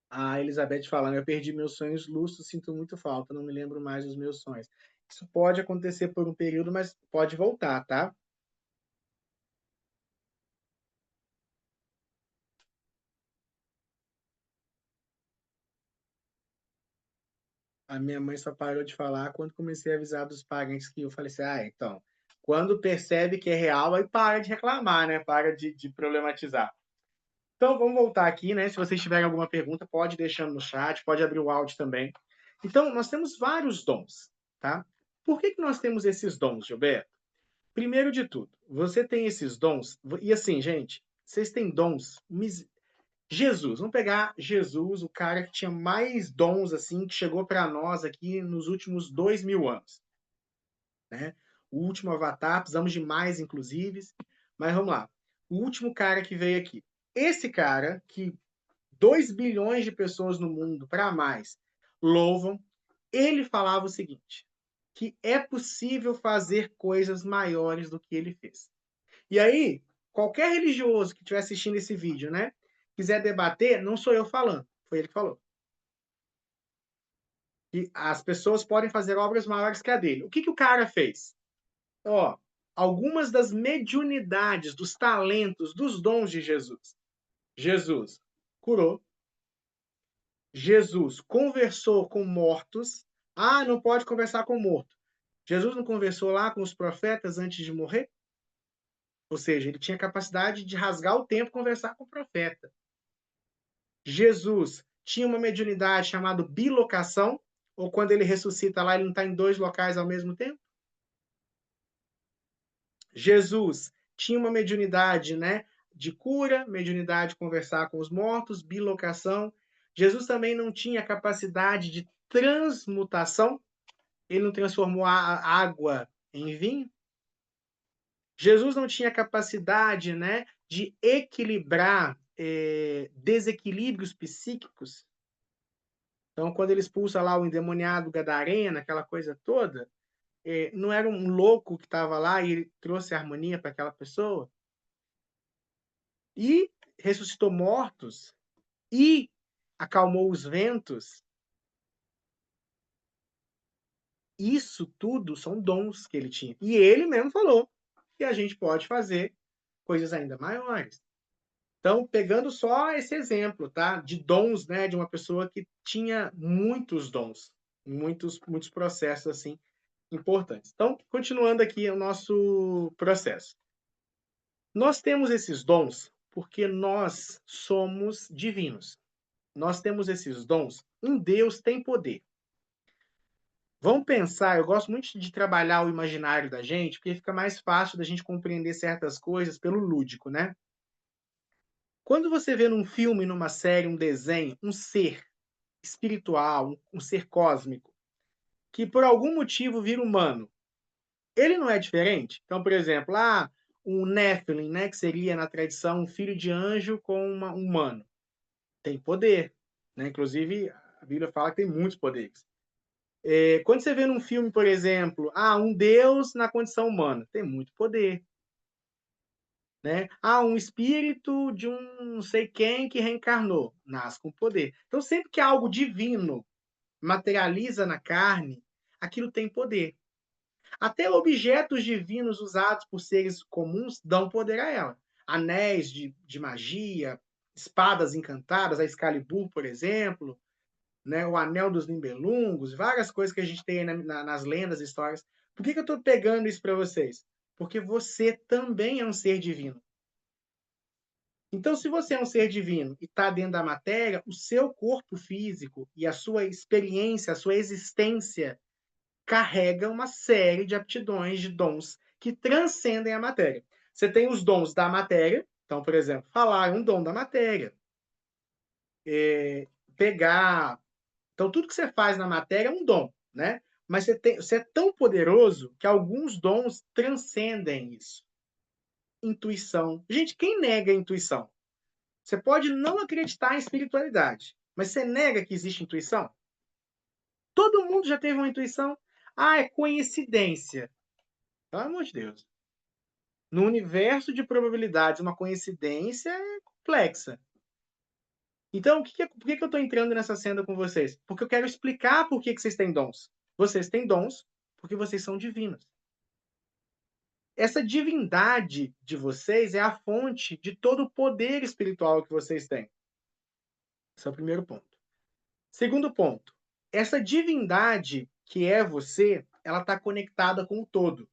A Elizabeth falando, eu perdi meus sonhos lúcidos, sinto muito falta, não me lembro mais dos meus sonhos. Isso pode acontecer por um período, mas pode voltar, tá? A minha mãe só parou de falar quando comecei a avisar dos parentes que eu falei assim, então, quando percebe que é real, aí para de reclamar, né? Para de problematizar. Então, vamos voltar aqui, né? Se vocês tiverem alguma pergunta, pode deixando no chat, pode abrir o áudio também. Então, nós temos vários dons, tá? Por que nós temos esses dons, Gilberto? Primeiro de tudo, você tem esses dons, e assim, gente, vocês têm dons. Jesus, vamos pegar Jesus, o cara que tinha mais dons, assim, que chegou para nós aqui nos últimos 2000 anos, né? O último avatar, precisamos de mais, inclusive, mas vamos lá. O último cara que veio aqui. Esse cara, que 2 bilhões de pessoas no mundo, para mais, louvam, ele falava o seguinte, que é possível fazer coisas maiores do que ele fez. E aí, qualquer religioso que estiver assistindo esse vídeo, né, quiser debater, não sou eu falando, foi ele que falou. Que as pessoas podem fazer obras maiores que a dele. O que o cara fez? Ó, algumas das mediunidades, dos talentos, dos dons de Jesus. Jesus curou. Jesus conversou com mortos. Ah, não pode conversar com morto. Jesus não conversou lá com os profetas antes de morrer? Ou seja, ele tinha capacidade de rasgar o tempo e conversar com o profeta. Jesus tinha uma mediunidade chamada bilocação, ou quando ele ressuscita lá, ele não está em dois locais ao mesmo tempo. Jesus tinha uma mediunidade, né, de cura, mediunidade de conversar com os mortos, bilocação. Jesus também não tinha capacidade de transmutação, ele não transformou a água em vinho. Jesus não tinha capacidade, né, de equilibrar desequilíbrios psíquicos. Então, quando ele expulsa lá o endemoniado Gadarena, aquela coisa toda, não era um louco que estava lá e ele trouxe harmonia para aquela pessoa? E ressuscitou mortos e acalmou os ventos. Isso tudo são dons que ele tinha. E ele mesmo falou. e a gente pode fazer coisas ainda maiores. Então, pegando só esse exemplo, tá, de dons, né, de uma pessoa que tinha muitos dons, muitos processos, assim, importantes. Então, continuando aqui o nosso processo. Nós temos esses dons porque nós somos divinos. Nós temos esses dons. Um Deus tem poder. Vamos pensar, eu gosto muito de trabalhar o imaginário da gente, porque fica mais fácil da gente compreender certas coisas pelo lúdico, né? Quando você vê num filme, numa série, um desenho, um ser espiritual, um ser cósmico, que por algum motivo vira humano, ele não é diferente? Então, por exemplo, um Nephilim, né, que seria na tradição um filho de anjo com um humano, tem poder, né? Inclusive, a Bíblia fala que tem muitos poderes. Quando você vê num filme, por exemplo, um Deus na condição humana, tem muito poder, né? Um espírito de um não sei quem que reencarnou, nasce com poder. Então, sempre que algo divino materializa na carne, aquilo tem poder. Até objetos divinos usados por seres comuns dão poder a ela. Anéis de magia, espadas encantadas, a Excalibur, por exemplo, né, o Anel dos Nibelungos, várias coisas que a gente tem nas lendas, histórias. Por que eu estou pegando isso para vocês? Porque você também é um ser divino. Então, se você é um ser divino e está dentro da matéria, o seu corpo físico e a sua experiência, a sua existência carrega uma série de aptidões, de dons que transcendem a matéria. Você tem os dons da matéria, então, por exemplo, falar é um dom da matéria. Pegar. Então, tudo que você faz na matéria é um dom, né? Mas você é tão poderoso que alguns dons transcendem isso. Intuição. Gente, quem nega a intuição? Você pode não acreditar em espiritualidade, mas você nega que existe intuição? Todo mundo já teve uma intuição. É coincidência. Pelo amor de Deus. No universo de probabilidades, uma coincidência é complexa. Então, por que eu estou entrando nessa cena com vocês? Porque eu quero explicar por que vocês têm dons. Vocês têm dons porque vocês são divinos. Essa divindade de vocês é a fonte de todo o poder espiritual que vocês têm. Esse é o primeiro ponto. Segundo ponto, essa divindade que é você, ela está conectada com o todo.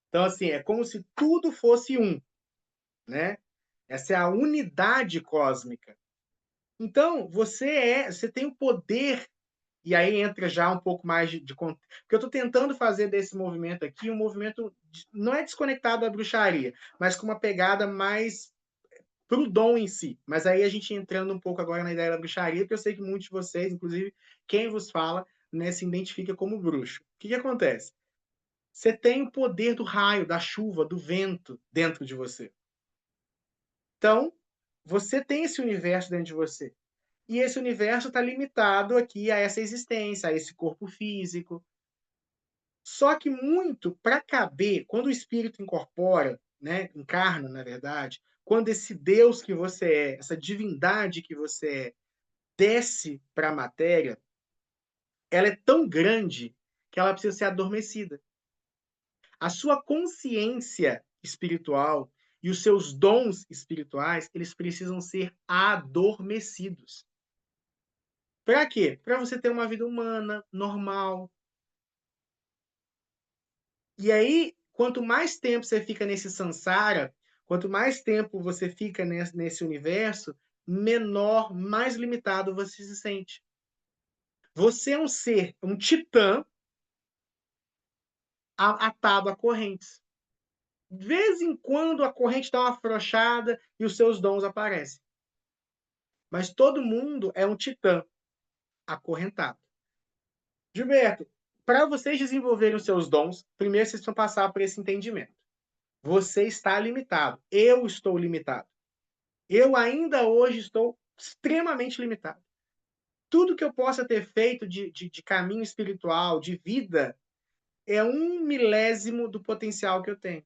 Então, assim, é como se tudo fosse um, né? Essa é a unidade cósmica. Então, você tem o poder, e aí entra já um pouco mais porque eu estou tentando fazer desse movimento aqui um movimento, não é desconectado da bruxaria, mas com uma pegada mais pro dom em si. Mas aí a gente entrando um pouco agora na ideia da bruxaria, porque eu sei que muitos de vocês, inclusive quem vos fala, né, se identifica como bruxo. O que acontece? Você tem o poder do raio, da chuva, do vento dentro de você. Então, você tem esse universo dentro de você. E esse universo está limitado aqui a essa existência, a esse corpo físico. Só que muito para caber, quando o espírito incorpora, né, encarna, na verdade, quando esse Deus que você é, essa divindade que você é, desce para a matéria, ela é tão grande que ela precisa ser adormecida. A sua consciência espiritual e os seus dons espirituais, eles precisam ser adormecidos. Para quê? Para você ter uma vida humana, normal. E aí, quanto mais tempo você fica nesse samsara, quanto mais tempo você fica nesse universo, menor, mais limitado você se sente. Você é um ser, um titã atado a correntes. De vez em quando a corrente dá uma afrouxada e os seus dons aparecem. Mas todo mundo é um titã acorrentado. Gilberto, para vocês desenvolverem os seus dons, primeiro vocês precisam passar por esse entendimento. Você está limitado. Eu estou limitado. Eu ainda hoje estou extremamente limitado. Tudo que eu possa ter feito de caminho espiritual, de vida, é 1 milésimo do potencial que eu tenho.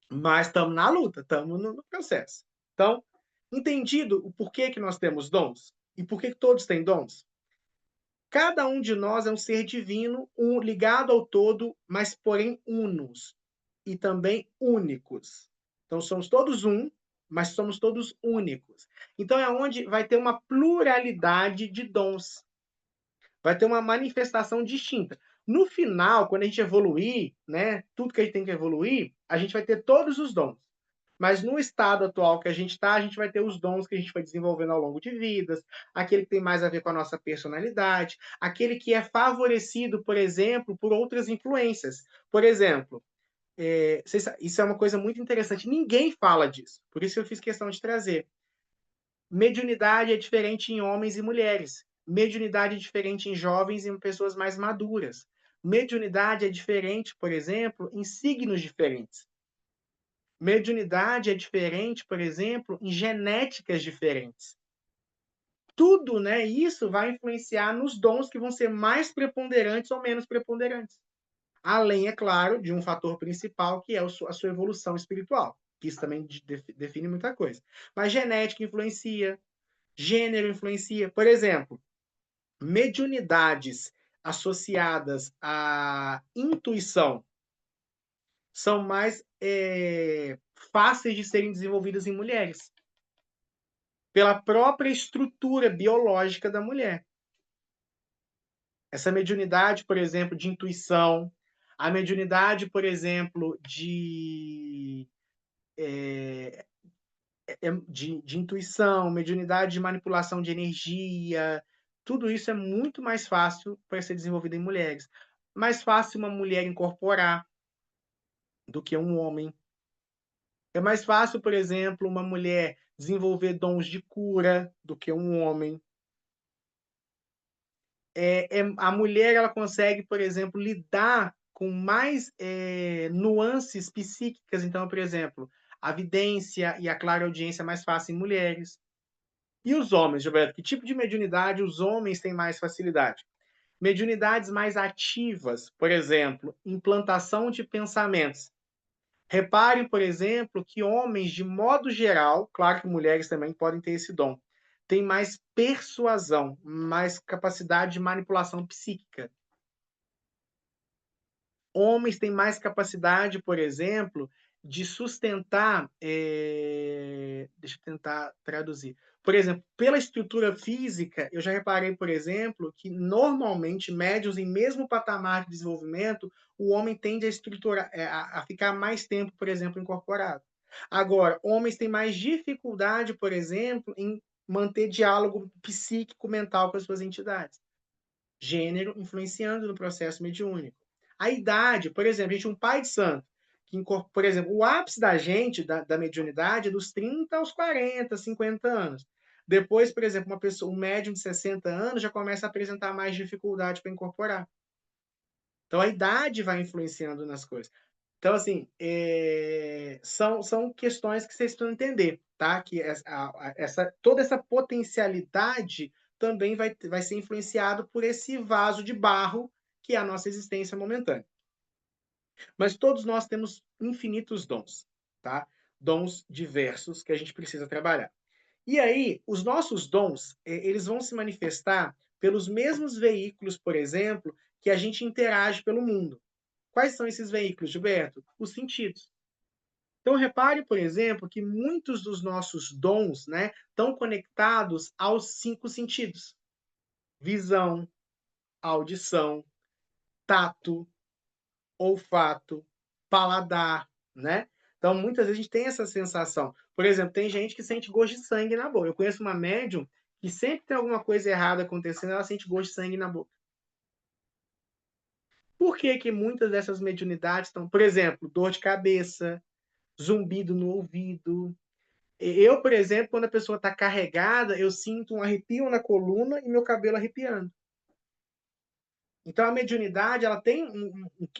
Mas estamos na luta, estamos no processo. Então, entendido o porquê que nós temos dons e por que todos têm dons, Cada um de nós é um ser divino, ligado ao todo, mas porém unos e também únicos. Então somos todos um, mas somos todos únicos. Então é onde vai ter uma pluralidade de dons, vai ter uma manifestação distinta. No final, quando a gente evoluir, né, tudo que a gente tem que evoluir, a gente vai ter todos os dons. Mas no estado atual que a gente está, a gente vai ter os dons que a gente foi desenvolvendo ao longo de vidas, aquele que tem mais a ver com a nossa personalidade, aquele que é favorecido, por exemplo, por outras influências. Por exemplo, isso é uma coisa muito interessante, ninguém fala disso, por isso eu fiz questão de trazer. Mediunidade é diferente em homens e mulheres. Mediunidade é diferente em jovens e em pessoas mais maduras. Mediunidade é diferente, por exemplo, em signos diferentes. Mediunidade é diferente, por exemplo, em genéticas diferentes. Tudo, né, isso vai influenciar nos dons que vão ser mais preponderantes ou menos preponderantes. Além, é claro, de um fator principal, que é a sua evolução espiritual. Isso também define muita coisa. Mas genética influencia, gênero influencia. Por exemplo, mediunidades associadas à intuição são mais fáceis de serem desenvolvidas em mulheres, pela própria estrutura biológica da mulher. Essa mediunidade, por exemplo, de intuição, a mediunidade, por exemplo, de intuição, mediunidade de manipulação de energia, tudo isso é muito mais fácil para ser desenvolvido em mulheres. Mais fácil uma mulher incorporar do que um homem. É mais fácil, por exemplo, uma mulher desenvolver dons de cura do que um homem. A mulher ela consegue, por exemplo, lidar com mais nuances psíquicas. Então, por exemplo, a vidência e a clareaudiência é mais fácil em mulheres. E os homens, Gilberto? Que tipo de mediunidade os homens têm mais facilidade? Mediunidades mais ativas, por exemplo, implantação de pensamentos. Reparem, por exemplo, que homens, de modo geral, claro que mulheres também podem ter esse dom, têm mais persuasão, mais capacidade de manipulação psíquica. Homens têm mais capacidade, por exemplo, de sustentar, deixa eu tentar traduzir. Por exemplo, pela estrutura física, eu já reparei, por exemplo, que normalmente médios em mesmo patamar de desenvolvimento, o homem tende a estruturar, a ficar mais tempo, por exemplo, incorporado. Agora, homens têm mais dificuldade, por exemplo, em manter diálogo psíquico mental com as suas entidades. Gênero influenciando no processo mediúnico. A idade, por exemplo, a gente um pai de santo, que, por exemplo, o ápice da gente, da mediunidade, é dos 30 aos 40, 50 anos. Depois, por exemplo, uma pessoa, um médium de 60 anos já começa a apresentar mais dificuldade para incorporar. Então, a idade vai influenciando nas coisas. Então, assim, são questões que vocês precisam entender, tá? Que toda essa potencialidade também vai ser influenciado por esse vaso de barro que é a nossa existência momentânea. Mas todos nós temos infinitos dons, tá? Dons diversos que a gente precisa trabalhar. E aí, os nossos dons, eles vão se manifestar pelos mesmos veículos, por exemplo, que a gente interage pelo mundo. Quais são esses veículos, Gilberto? Os sentidos. Então, repare, por exemplo, que muitos dos nossos dons, né, estão conectados aos 5 sentidos: visão, audição, tato, olfato, paladar, né? Então, muitas vezes a gente tem essa sensação. Por exemplo, tem gente que sente gosto de sangue na boca. Eu conheço uma médium que sempre tem alguma coisa errada acontecendo, ela sente gosto de sangue na boca. Por que que muitas dessas mediunidades estão, por exemplo, dor de cabeça, zumbido no ouvido. Eu, por exemplo, quando a pessoa está carregada, eu sinto um arrepio na coluna e meu cabelo arrepiando. Então a mediunidade, ela tem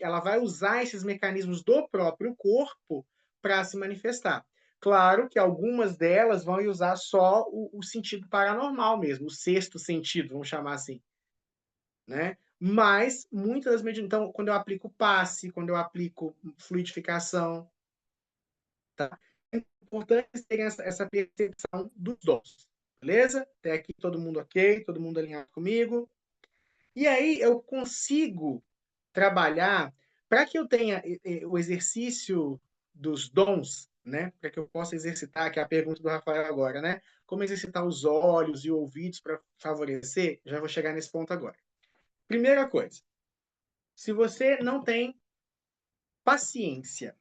ela vai usar esses mecanismos do próprio corpo para se manifestar. Claro que algumas delas vão usar só o sentido paranormal mesmo, o sexto sentido, vamos chamar assim, né? Mas muitas das mediunidades, então, quando eu aplico passe, quando eu aplico fluidificação, tá? É importante terem essa percepção dos dons, beleza? Até aqui todo mundo ok? Todo mundo alinhado comigo? E aí eu consigo trabalhar para que eu tenha o exercício dos dons, né, para que eu possa exercitar, que é a pergunta do Rafael agora, né, como exercitar os olhos e ouvidos para favorecer, já vou chegar nesse ponto agora. Primeira coisa, se você não tem paciência,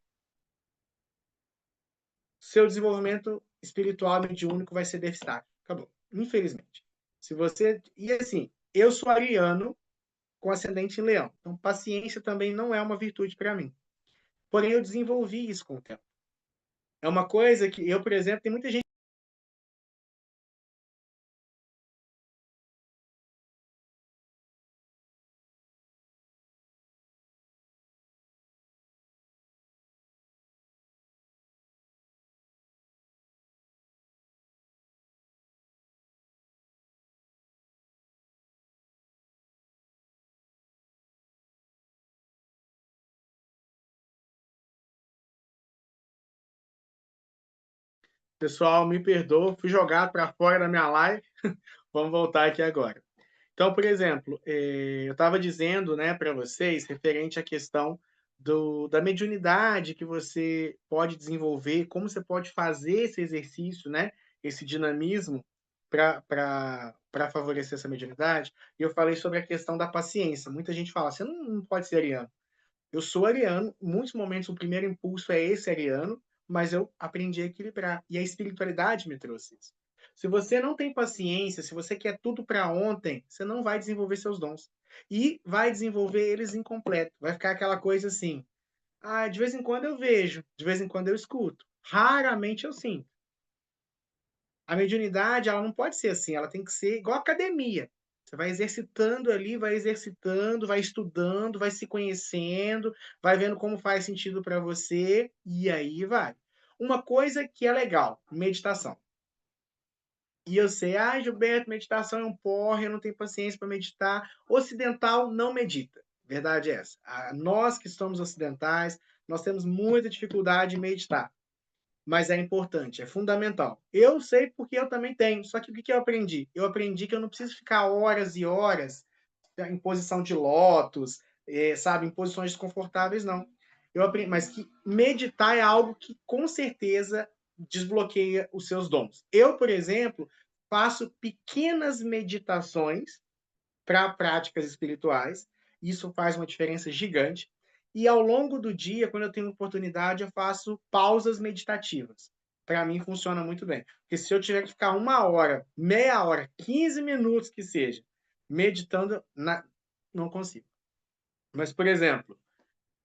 seu desenvolvimento espiritual mediúnico vai ser deficitário. Acabou. Infelizmente. Se você. E assim, eu sou ariano com ascendente em leão. Então, paciência também não é uma virtude para mim. Porém, eu desenvolvi isso com o tempo. É uma coisa que eu, por exemplo, tem muita gente. Pessoal, me perdoa, fui jogado para fora da minha live. Vamos voltar aqui agora. Então, por exemplo, eu estava dizendo, né, para vocês, referente à questão da mediunidade que você pode desenvolver, como você pode fazer esse exercício, né, esse dinamismo para favorecer essa mediunidade. E eu falei sobre a questão da paciência. Muita gente fala, você não pode ser ariano. Eu sou ariano, em muitos momentos o primeiro impulso é esse ariano, mas eu aprendi a equilibrar. E a espiritualidade me trouxe isso. Se você não tem paciência, se você quer tudo para ontem, você não vai desenvolver seus dons. E vai desenvolver eles incompleto. Vai ficar aquela coisa assim: ah, de vez em quando eu vejo, de vez em quando eu escuto. Raramente eu sinto. A mediunidade, ela não pode ser assim, ela tem que ser igual academia. Você vai exercitando ali, vai exercitando, vai estudando, vai se conhecendo, vai vendo como faz sentido para você, e aí vai. Uma coisa que é legal, meditação. E eu sei, ah, Gilberto, meditação é um porre, eu não tenho paciência para meditar. Ocidental não medita. Verdade é essa. Nós que somos ocidentais, nós temos muita dificuldade em meditar, mas é importante, é fundamental. Eu sei porque eu também tenho, só que o que eu aprendi? Eu aprendi que eu não preciso ficar horas e horas em posição de lótus, sabe, em posições desconfortáveis, não. Eu aprendi, mas que meditar é algo que com certeza desbloqueia os seus dons. Eu, por exemplo, faço pequenas meditações para práticas espirituais. Isso faz uma diferença gigante. E ao longo do dia, quando eu tenho oportunidade, eu faço pausas meditativas. Para mim funciona muito bem. Porque se eu tiver que ficar uma hora, meia hora, 15 minutos que seja, meditando, não consigo. Mas, por exemplo,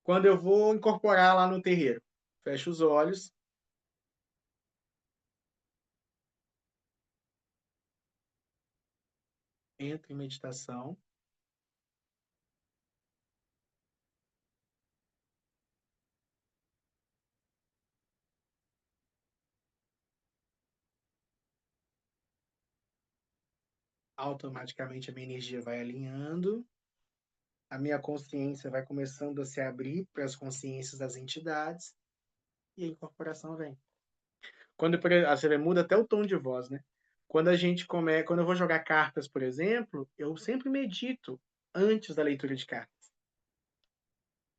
quando eu vou incorporar lá no terreiro, fecho os olhos, entro em meditação, automaticamente a minha energia vai alinhando, a minha consciência vai começando a se abrir para as consciências das entidades e a incorporação vem. Quando você vê, muda até o tom de voz, né? Quando eu vou jogar cartas, por exemplo, eu sempre medito antes da leitura de cartas.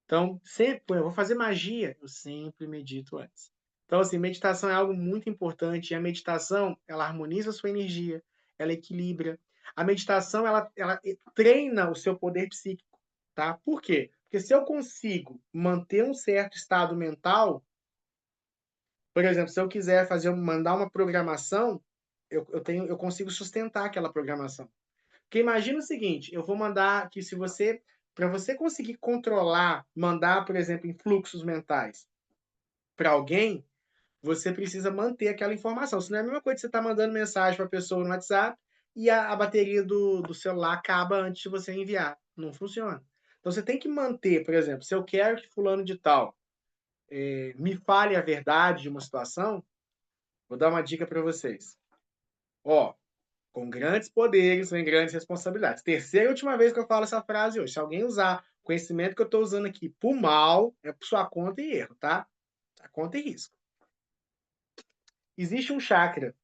Então, sempre, eu vou fazer magia, eu sempre medito antes. Então, assim, meditação é algo muito importante. E a meditação, ela harmoniza a sua energia, ela equilibra. A meditação, ela treina o seu poder psíquico, tá? Por quê? Porque se eu consigo manter um certo estado mental, por exemplo, se eu quiser mandar uma programação, eu consigo sustentar aquela programação. Porque imagina o seguinte, eu vou mandar que se você, para você conseguir controlar, mandar, por exemplo, influxos mentais para alguém, você precisa manter aquela informação. Se não é a mesma coisa que você está mandando mensagem para a pessoa no WhatsApp e a bateria do celular acaba antes de você enviar. Não funciona. Então você tem que manter, por exemplo, se eu quero que fulano de tal me fale a verdade de uma situação, vou dar uma dica para vocês. Ó, com grandes poderes vem grandes responsabilidades. Terceira e última vez que eu falo essa frase hoje. Se alguém usar o conhecimento que eu estou usando aqui por mal, é por sua conta e erro, tá? A conta e risco. Existe um chakra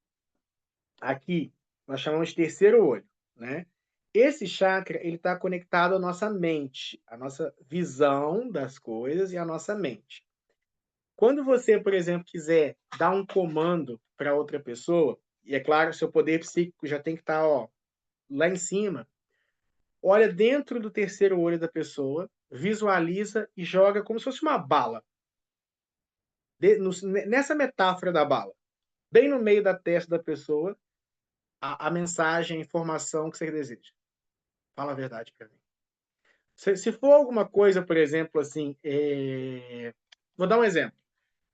aqui, nós chamamos de terceiro olho, né? Esse chakra, ele está conectado à nossa mente, à nossa visão das coisas e à nossa mente. Quando você, por exemplo, quiser dar um comando para outra pessoa, e é claro, seu poder psíquico já tem que estar, ó, lá em cima, olha dentro do terceiro olho da pessoa, visualiza e joga como se fosse uma bala, nessa metáfora da bala, bem no meio da testa da pessoa, a mensagem, a informação que você deseja. Fala a verdade para mim. Se for alguma coisa, por exemplo, assim, vou dar um exemplo.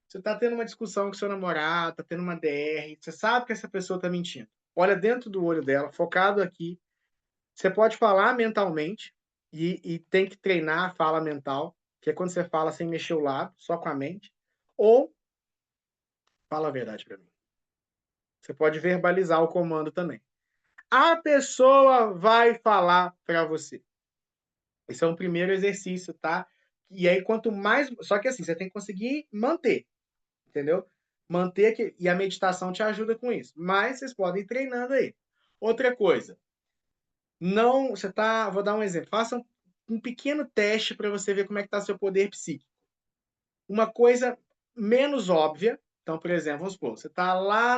Você está tendo uma discussão com seu namorado, está tendo uma DR, você sabe que essa pessoa está mentindo. Olha dentro do olho dela, focado aqui. Você pode falar mentalmente e tem que treinar a fala mental, que é quando você fala sem mexer o lábio, só com a mente. Ou fala a verdade para mim. Você pode verbalizar o comando também. A pessoa vai falar para você. Esse é um primeiro exercício, tá? E aí, quanto mais. Só que assim, você tem que conseguir manter, entendeu? Manter que. E a meditação te ajuda com isso. Mas vocês podem ir treinando aí. Outra coisa, não. Você tá. Vou dar um exemplo. Faça um pequeno teste para você ver como é que está seu poder psíquico. Uma coisa menos óbvia. Então, por exemplo, vamos supor, você está lá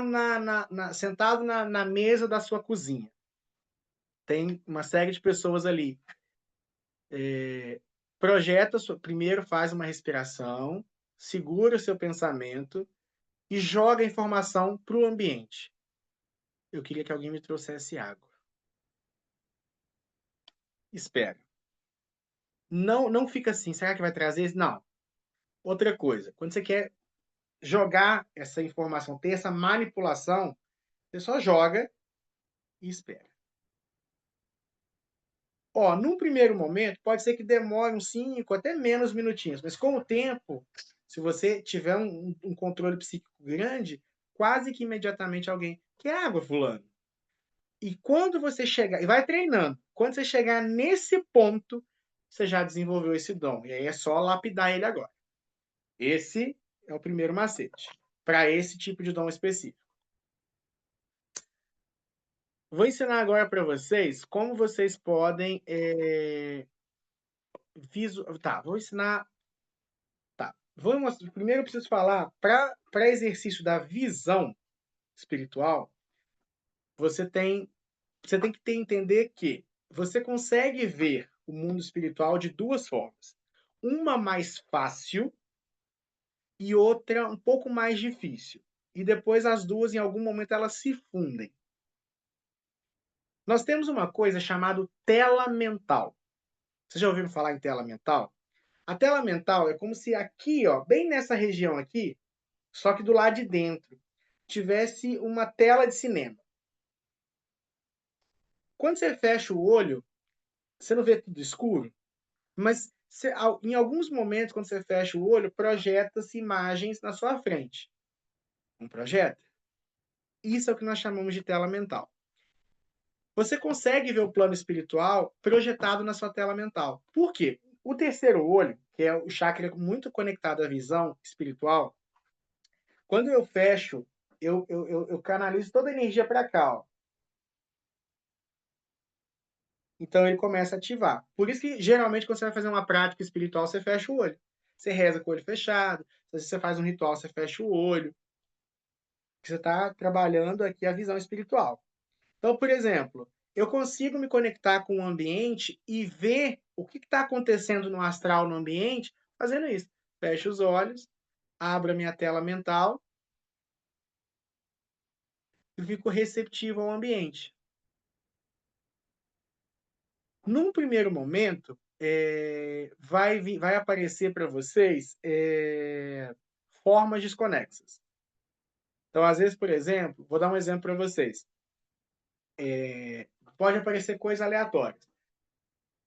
sentado na mesa da sua cozinha. Tem uma série de pessoas ali. Projeta, primeiro faz uma respiração, segura o seu pensamento e joga a informação para o ambiente. Eu queria que alguém me trouxesse água. Espera. Não fica assim, será que vai trazer? Não. Outra coisa, quando você quer jogar essa informação, ter essa manipulação, você só joga e espera. Ó, num primeiro momento, pode ser que demore uns 5, até menos minutinhos, mas com o tempo, se você tiver um controle psíquico grande, quase que imediatamente alguém quer água, fulano. E quando você chegar, e vai treinando, quando você chegar nesse ponto, você já desenvolveu esse dom. E aí é só lapidar ele agora. Esse é o primeiro macete, para esse tipo de dom específico. Vou ensinar agora para vocês como vocês podem Tá, vou ensinar. Tá. Vamos, primeiro eu preciso falar, para exercício da visão espiritual, você tem, você tem que entender que você consegue ver o mundo espiritual de duas formas. Uma mais fácil e outra um pouco mais difícil. E depois as duas, em algum momento, elas se fundem. Nós temos uma coisa chamada tela mental. Vocês já ouviram falar em tela mental? A tela mental é como se aqui, ó, bem nessa região aqui, só que do lado de dentro, tivesse uma tela de cinema. Quando você fecha o olho, você não vê tudo escuro, mas você, em alguns momentos, quando você fecha o olho, projeta-se imagens na sua frente. Um projeta? Isso é o que nós chamamos de tela mental. Você consegue ver o plano espiritual projetado na sua tela mental. Por quê? O terceiro olho, que é o chakra muito conectado à visão espiritual, quando eu fecho, eu canalizo toda a energia para cá. Ó. Então ele começa a ativar. Por isso que, geralmente, quando você vai fazer uma prática espiritual, você fecha o olho. Você reza com o olho fechado. Se você faz um ritual, você fecha o olho. Você está trabalhando aqui a visão espiritual. Então, por exemplo, eu consigo me conectar com o ambiente e ver o que está acontecendo no astral no ambiente fazendo isso. Fecho os olhos, abro a minha tela mental e fico receptivo ao ambiente. Num primeiro momento, vai aparecer para vocês formas desconexas. Então, às vezes, por exemplo, vou dar um exemplo para vocês. Pode aparecer coisas aleatórias.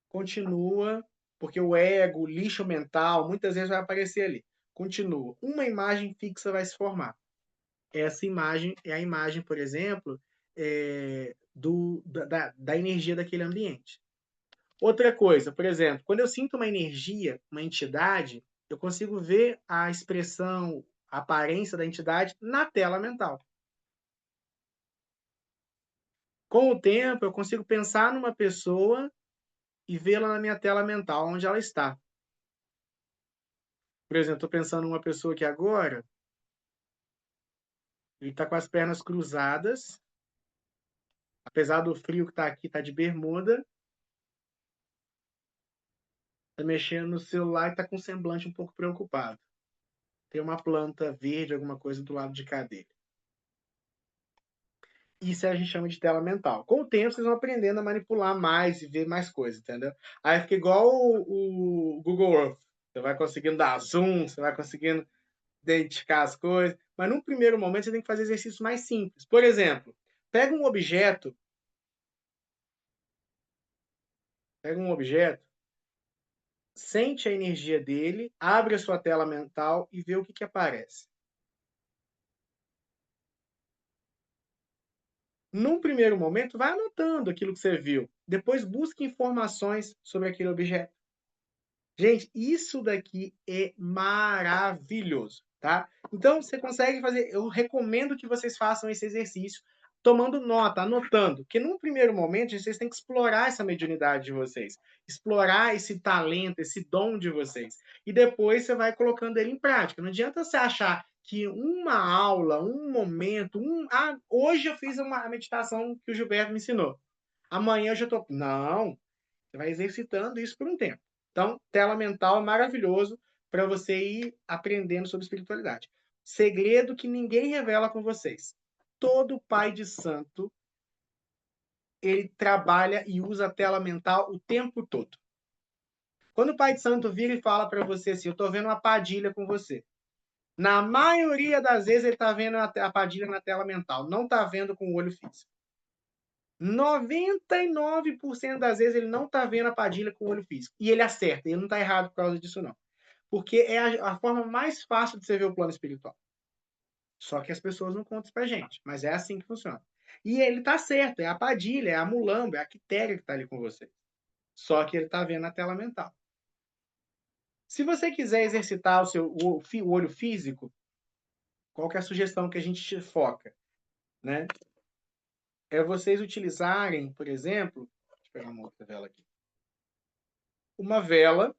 Continua, porque o ego, o lixo mental, muitas vezes vai aparecer ali. Continua. Uma imagem fixa vai se formar. Essa imagem é a imagem, por exemplo, da energia daquele ambiente. Outra coisa, por exemplo, quando eu sinto uma energia, uma entidade, eu consigo ver a expressão, a aparência da entidade na tela mental. Com o tempo, eu consigo pensar numa pessoa e vê-la na minha tela mental, onde ela está. Por exemplo, estou pensando numa pessoa aqui agora, ele está com as pernas cruzadas, apesar do frio que está aqui, está de bermuda, está mexendo no celular e está com um semblante um pouco preocupado. Tem uma planta verde, alguma coisa do lado de cá dele. Isso a gente chama de tela mental. Com o tempo, vocês vão aprendendo a manipular mais e ver mais coisas, entendeu? Aí fica igual o Google Earth. Você vai conseguindo dar zoom, você vai conseguindo identificar as coisas, mas num primeiro momento você tem que fazer exercícios mais simples. Por exemplo, pega um objeto, pega um objeto, sente a energia dele, abre a sua tela mental e vê o que aparece. Num primeiro momento, vai anotando aquilo que você viu. Depois busque informações sobre aquele objeto. Gente, isso daqui é maravilhoso, tá? Então você consegue fazer, eu recomendo que vocês façam esse exercício tomando nota, anotando, porque num primeiro momento vocês têm que explorar essa mediunidade de vocês, explorar esse talento, esse dom de vocês, e depois você vai colocando ele em prática. Não adianta você achar que uma aula, um momento, hoje eu fiz uma meditação que o Gilberto me ensinou. Amanhã eu já tô, não, você vai exercitando isso por um tempo. Então, tela mental é maravilhoso para você ir aprendendo sobre espiritualidade. Segredo que ninguém revela com vocês. Todo pai de santo, ele trabalha e usa a tela mental o tempo todo. Quando o pai de santo vira e fala para você assim, eu estou vendo uma Padilha com você. Na maioria das vezes ele está vendo a Padilha na tela mental, não está vendo com o olho físico. 99% das vezes ele não está vendo a Padilha com o olho físico. E ele acerta, ele não está errado por causa disso não. Porque é a forma mais fácil de você ver o plano espiritual. Só que as pessoas não contam isso pra gente, mas é assim que funciona. E ele tá certo, é a Padilha, é a Mulamba, é a Quitéria que tá ali com você. Só que ele tá vendo a tela mental. Se você quiser exercitar o olho físico, qual que é a sugestão que a gente foca? Né? É vocês utilizarem, por exemplo, deixa eu pegar uma outra vela aqui. Uma vela.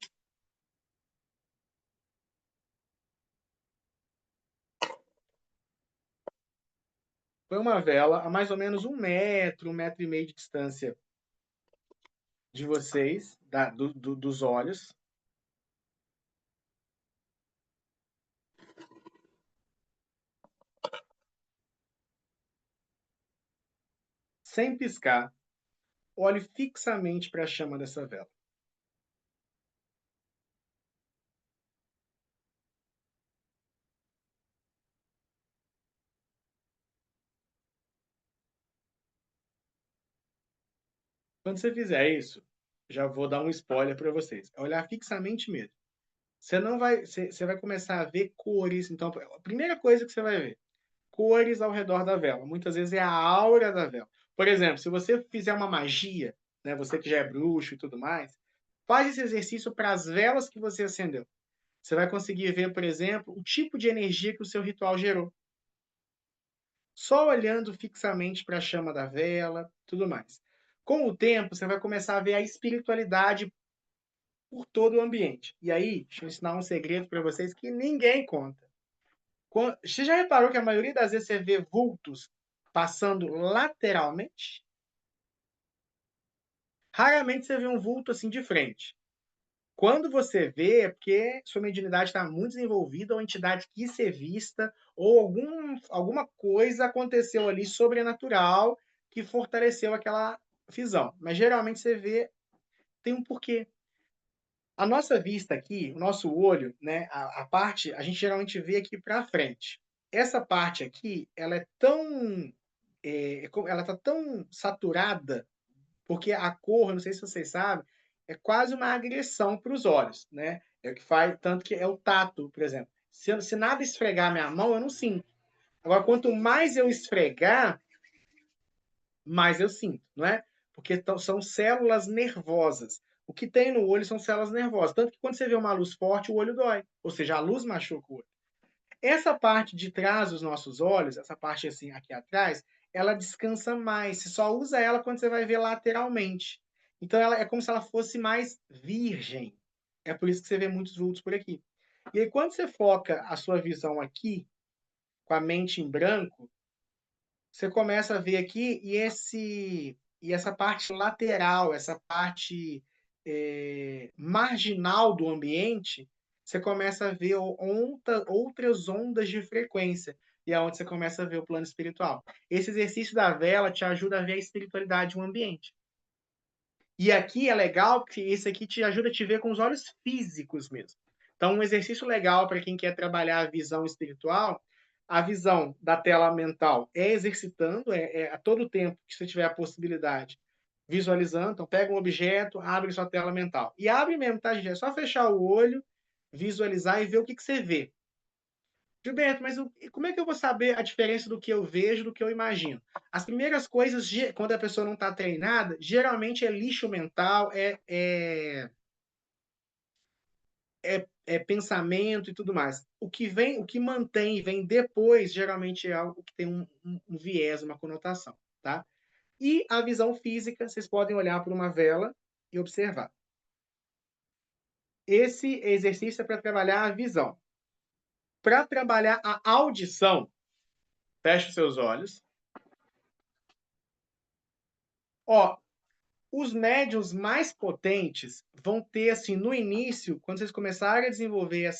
Põe uma vela a mais ou menos 1 metro e meio de distância de vocês, dos olhos. Sem piscar, olhe fixamente para a chama dessa vela. Quando você fizer isso, já vou dar um spoiler para vocês. É olhar fixamente mesmo. Você vai começar a ver cores. Então, a primeira coisa que você vai ver, cores ao redor da vela. Muitas vezes é a aura da vela. Por exemplo, se você fizer uma magia, né, você que já é bruxo e tudo mais, faz esse exercício para as velas que você acendeu. Você vai conseguir ver, por exemplo, o tipo de energia que o seu ritual gerou. Só olhando fixamente para a chama da vela, tudo mais. Com o tempo, você vai começar a ver a espiritualidade por todo o ambiente. E aí, deixa eu ensinar um segredo para vocês que ninguém conta. Você já reparou que a maioria das vezes você vê vultos passando lateralmente? Raramente você vê um vulto assim de frente. Quando você vê, é porque sua mediunidade está muito desenvolvida, ou a entidade quis ser vista, ou alguma coisa aconteceu ali sobrenatural que fortaleceu aquela visão. Mas geralmente você vê, tem um porquê. A nossa vista aqui, o nosso olho, né, a parte, a gente geralmente vê aqui para frente. Essa parte aqui, ela é tão, ela está tão saturada porque a cor, não sei se vocês sabem, é quase uma agressão para os olhos, né? É o que faz, tanto que é o tato, por exemplo. Se nada esfregar minha mão, eu não sinto. Agora, quanto mais eu esfregar, mais eu sinto, não é? Porque são células nervosas. O que tem no olho são células nervosas. Tanto que quando você vê uma luz forte, o olho dói. Ou seja, a luz machuca o olho. Essa parte de trás dos nossos olhos, essa parte assim aqui atrás, ela descansa mais, você só usa ela quando você vai ver lateralmente. Então ela é como se ela fosse mais virgem. É por isso que você vê muitos vultos por aqui. E aí quando você foca a sua visão aqui, com a mente em branco, você começa a ver aqui e essa parte lateral, essa parte marginal do ambiente, você começa a ver outras ondas de frequência. E é onde você começa a ver o plano espiritual. Esse exercício da vela te ajuda a ver a espiritualidade no ambiente. E aqui é legal porque esse aqui te ajuda a te ver com os olhos físicos mesmo. Então, um exercício legal para quem quer trabalhar a visão espiritual, a visão da tela mental é exercitando, a todo tempo que você tiver a possibilidade, visualizando. Então, pega um objeto, abre sua tela mental. E abre mesmo, tá, gente? É só fechar o olho, visualizar e ver o que você vê. Gilberto, mas como é que eu vou saber a diferença do que eu vejo do que eu imagino? As primeiras coisas, quando a pessoa não está treinada, geralmente é lixo mental, é pensamento e tudo mais. O que vem, o que mantém e vem depois, geralmente é algo que tem um viés, uma conotação, tá? E a visão física, vocês podem olhar para uma vela e observar. Esse exercício é para trabalhar a visão. Para trabalhar a audição, feche os seus olhos. Ó, os médiuns mais potentes vão ter, assim, no início, quando vocês começarem a desenvolver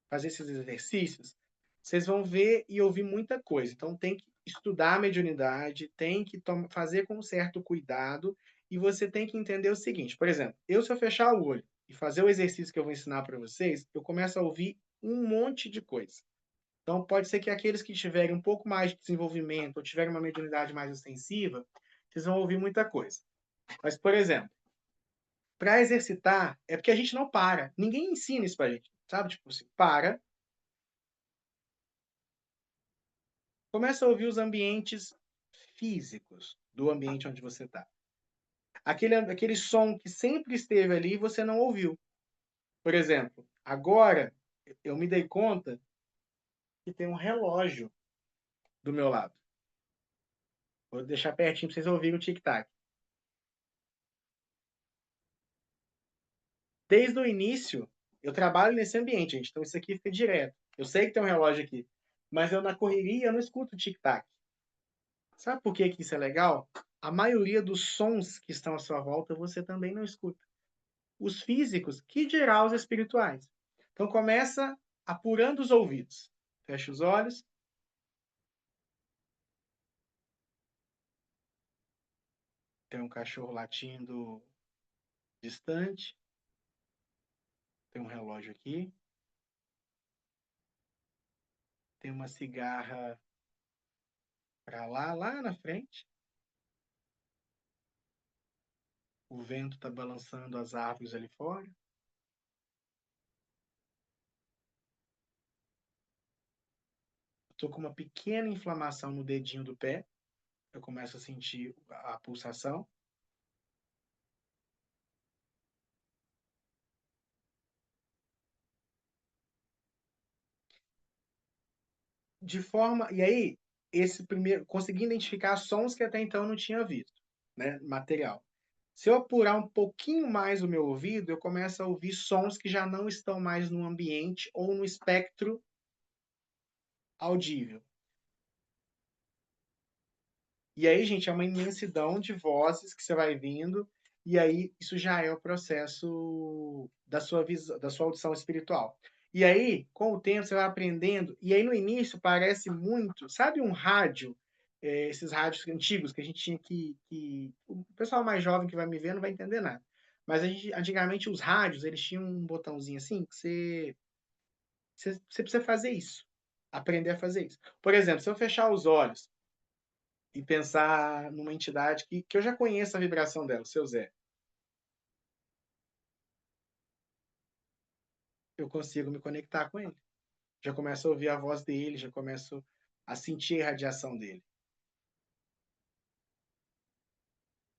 fazer esses exercícios, vocês vão ver e ouvir muita coisa. Então, tem que estudar a mediunidade, tem que fazer com certo cuidado, e você tem que entender o seguinte, por exemplo, se eu fechar o olho e fazer o exercício que eu vou ensinar para vocês, eu começo a ouvir um monte de coisa. Então, pode ser que aqueles que tiverem um pouco mais de desenvolvimento ou tiverem uma mediunidade mais ostensiva, vocês vão ouvir muita coisa. Mas, por exemplo, para exercitar, é porque a gente não para. Ninguém ensina isso pra gente, sabe? Tipo assim, para, começa a ouvir os ambientes físicos do ambiente onde você está. Aquele som que sempre esteve ali e você não ouviu. Por exemplo, agora eu me dei conta que tem um relógio do meu lado. Vou deixar pertinho para vocês ouvirem o tic-tac. Desde o início, eu trabalho nesse ambiente, gente. Então isso aqui fica direto. Eu sei que tem um relógio aqui, mas eu na correria eu não escuto o tic-tac. Sabe por que que isso é legal? A maioria dos sons que estão à sua volta você também não escuta. Os físicos, que dirá os espirituais. Então começa apurando os ouvidos. Fecha os olhos. Tem um cachorro latindo distante. Tem um relógio aqui. Tem uma cigarra para lá, lá na frente. O vento está balançando as árvores ali fora. Estou com uma pequena inflamação no dedinho do pé. Eu começo a sentir a pulsação. De forma. E aí, esse primeiro. Consegui identificar sons que até então eu não tinha visto, né? Material. Se eu apurar um pouquinho mais o meu ouvido, eu começo a ouvir sons que já não estão mais no ambiente ou no espectro audível. E aí, gente, é uma imensidão de vozes que você vai vindo, e aí isso já é o processo da sua visão, da sua audição espiritual. E aí, com o tempo, você vai aprendendo, e aí no início parece muito, sabe um rádio, esses rádios antigos que a gente tinha o pessoal mais jovem que vai me ver não vai entender nada. Mas antigamente os rádios, eles tinham um botãozinho assim que você precisa fazer isso, aprender a fazer isso. Por exemplo, se eu fechar os olhos e pensar numa entidade que eu já conheço a vibração dela, o seu Zé. Eu consigo me conectar com ele. Já começo a ouvir a voz dele, já começo a sentir a radiação dele.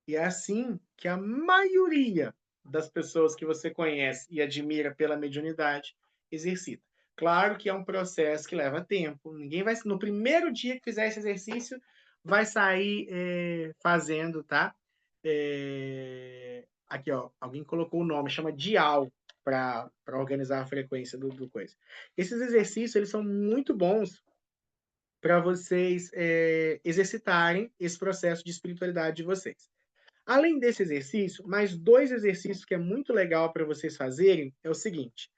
E é assim que a maioria das pessoas que você conhece e admira pela mediunidade exercita. Claro que é um processo que leva tempo, ninguém vai no primeiro dia que fizer esse exercício, vai sair, fazendo, tá. Aqui ó, alguém colocou o nome, chama dial, para organizar a frequência do coisa. Esses exercícios, eles são muito bons para vocês, exercitarem esse processo de espiritualidade de vocês. Além desse exercício, mais 2 exercícios que é muito legal para vocês fazerem, é o seguinte,